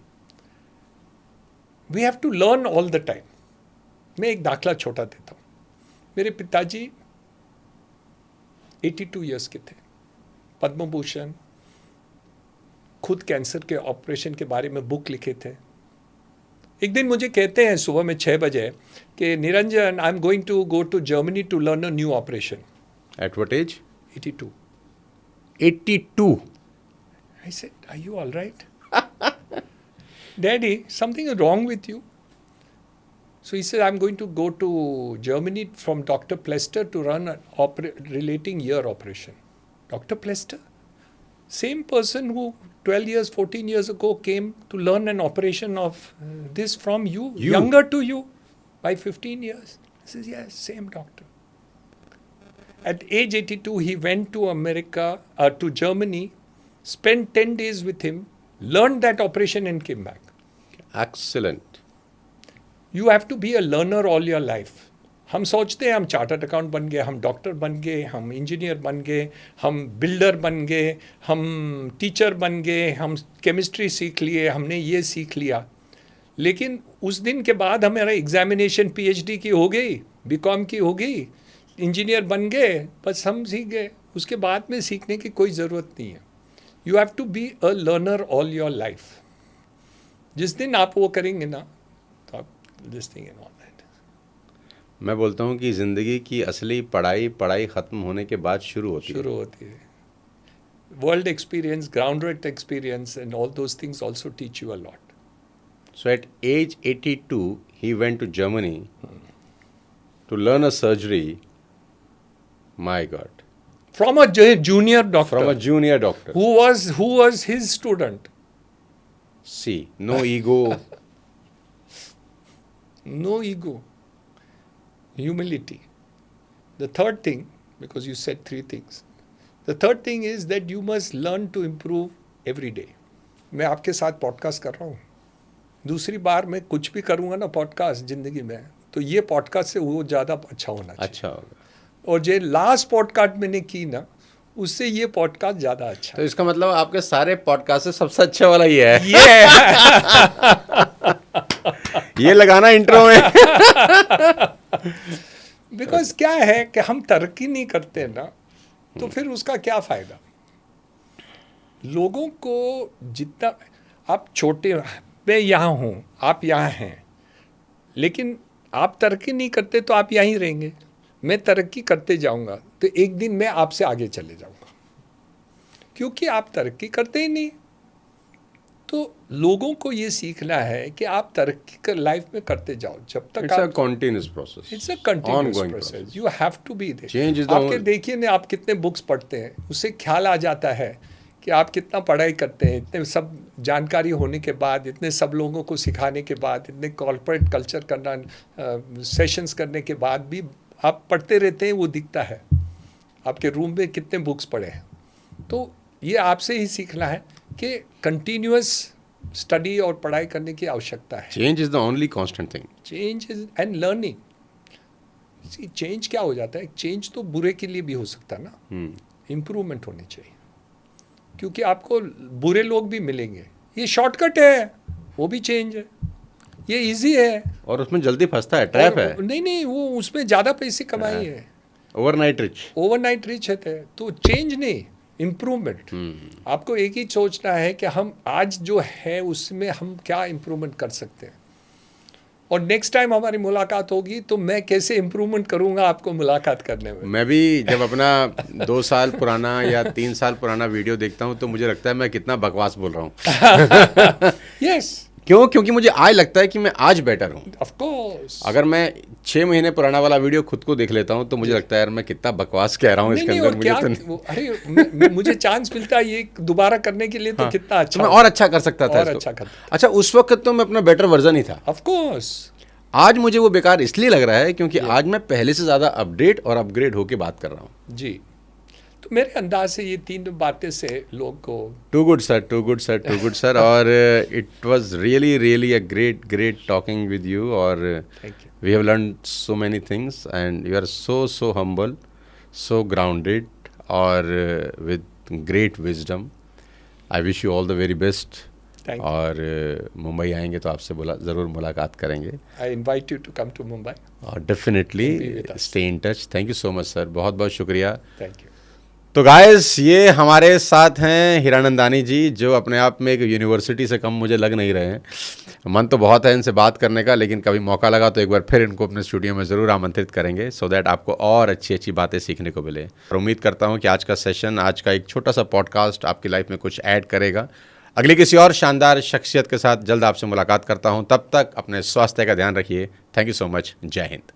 we have to learn all the time. मैं एक दाखला छोटा देता हूँ। मेरे पिताजी 82 ईयर्स के थे, पद्म भूषण, खुद कैंसर के ऑपरेशन के बारे में बुक लिखे थे। एक दिन मुझे कहते हैं सुबह में 6 बजे कि Niranjan, I am going to go to Germany to learn a new operation. At what age? 82. 82. I said, are you all right? Daddy, something is wrong with you. So he said, I'm going to go to Germany from Dr. Plester to run an relating ear operation. Dr. Plester? Same person who 12 years, 14 years ago came to learn an operation of this from you, younger to you by 15 years. I said, yes, same doctor. At age 82, he went to America, to Germany, spent 10 days with him, learned that operation and came back. Excellent. You have to be a learner all your life. हम सोचते हैं हम chartered account बन गए, हम doctor बन गए, हम इंजीनियर बन गए, हम बिल्डर बन गए, हम टीचर बन गए, हम केमिस्ट्री सीख लिए, हमने ये सीख लिया। लेकिन उस दिन के बाद हमारा एग्जामिनेशन पीएचडी की हो गई, बीकॉम की हो गई, इंजीनियर बन गए, बस हम सीख गए। उसके बाद में सीखने की कोई ज़रूरत नहीं है। You have to be a learner all your life. जिस दिन आप वो करेंगे ना, तो आप this thing and all that. मैं बोलता हूँ कि ज़िंदगी की असली पढ़ाई ख़त्म होने के बाद शुरू होती है। World experience, grounded experience and all those things also teach you a lot. So at age 82, he went to Germany to learn a surgery. My God. from a junior doctor From a junior doctor. who was his student. See, no ego. No ego, humility. The third thing, because you said three things, the third thing is that you must learn to improve every day. मैं आपके साथ podcast कर रहा हूँ, दूसरी बार मैं कुछ भी करूँगा ना पॉडकास्ट ज़िंदगी में, तो ये पॉडकास्ट से वो ज़्यादा अच्छा होना चाहिए. अच्छा होगा. और जो लास्ट पॉडकास्ट मैंने की ना, उससे ये पॉडकास्ट ज़्यादा अच्छा तो इसका मतलब आपके सारे पॉडकास्ट से सबसे अच्छा वाला ये है. ये लगाना इंट्रो में. बिकॉज क्या है कि हम तरक्की नहीं करते ना, तो फिर उसका क्या फ़ायदा. लोगों को जितना आप छोटे, मैं यहाँ हूँ, आप यहाँ हैं, लेकिन आप तरक्की नहीं करते तो आप यहीं रहेंगे. मैं तरक्की करते जाऊँगा तो एक दिन मैं आपसे आगे चले जाऊँगा, क्योंकि आप तरक्की करते ही नहीं. तो लोगों को ये सीखना है कि आप तरक्की कर लाइफ में करते जाओ जब तक It's a continuous process. It's a continuous Ongoing process. You have to be there. Change is the आपके only- देखिए ना, आप कितने बुक्स पढ़ते हैं, उससे ख्याल आ जाता है कि आप कितना पढ़ाई करते हैं. इतने सब जानकारी होने के बाद, इतने सब लोगों को सिखाने के बाद, इतने कॉर्पोरेट कल्चर करना, सेशंस करने के बाद भी आप पढ़ते रहते हैं, वो दिखता है. आपके रूम में कितने बुक्स पढ़े हैं. तो ये आपसे ही सीखना है कि कंटिन्यूअस स्टडी और पढ़ाई करने की आवश्यकता है. Change is the only constant thing. Change is and learning. Change क्या हो जाता है, चेंज तो बुरे के लिए भी हो सकता है ना. इम्प्रूवमेंट होनी चाहिए, क्योंकि आपको बुरे लोग भी मिलेंगे. ये शॉर्टकट है, वो भी चेंज है. ये इजी है, और उसमें जल्दी फंसता है, ट्रैप है. नहीं, वो उसमें ज़्यादा पैसे कमाए है, ओवरनाइट रिच. ओवरनाइट रिच है. तो चेंज नहीं, इम्प्रूवमेंट. आपको एक ही सोचना है कि हम आज जो है उसमें हम क्या इम्प्रूवमेंट कर सकते हैं, और नेक्स्ट टाइम हमारी मुलाकात होगी तो मैं कैसे इम्प्रूवमेंट करूंगा आपको मुलाकात करने में. मैं भी जब अपना 2 साल पुराना या 3 साल पुराना वीडियो देखता हूँ तो मुझे लगता है मैं कितना बकवास बोल रहा हूँ. यस, क्यों? क्योंकि मुझे आज लगता है कि मैं आज बेटर हूँ. Of course. अगर मैं 6 महीने पुराना वाला वीडियो खुद को देख लेता हूँ तो मुझे लगता है यार मैं कितना बकवास कह रहा हूँ इसके अंदर. और क्या अरे मुझे चांस मिलता है ये दोबारा करने के लिए, तो कितना अच्छा. मैं और अच्छा कर सकता था और इसको. अच्छा करता. अच्छा, उस वक्त तो मैं अपना बेटर वर्जन ही था. Of course. आज मुझे वो बेकार इसलिए लग रहा है क्योंकि आज मैं पहले से ज़्यादा अपडेट और अपग्रेड होके बात कर रहा हूँ. जी. तो मेरे अंदाज से ये 3 बातें से लोग को too good sir, too good sir, too good sir. और it was really a great talking with you. और thank you. We have learn so many things and you are so humble, so grounded और with great wisdom. I wish you all the very best. Thank you. और मुंबई आएंगे तो आपसे ज़रूर मुलाकात करेंगे. I invite you to come to Mumbai. और definitely Be with us. Stay in touch. Thank you so much sir, बहुत बहुत शुक्रिया. Thank you. तो गाइस, ये हमारे साथ हैं हीरानंदानी जी, जो अपने आप में एक यूनिवर्सिटी से कम मुझे लग नहीं रहे हैं. मन तो बहुत है इनसे बात करने का, लेकिन कभी मौका लगा तो एक बार फिर इनको अपने स्टूडियो में ज़रूर आमंत्रित करेंगे, सो दैट आपको और अच्छी बातें सीखने को मिले. और उम्मीद करता हूँ कि आज का सेशन, आज का एक छोटा सा पॉडकास्ट आपकी लाइफ में कुछ ऐड करेगा. अगली किसी और शानदार शख्सियत के साथ जल्द आपसे मुलाकात करता हूँ. तब तक अपने स्वास्थ्य का ध्यान रखिए. Thank you so much. जय हिंद.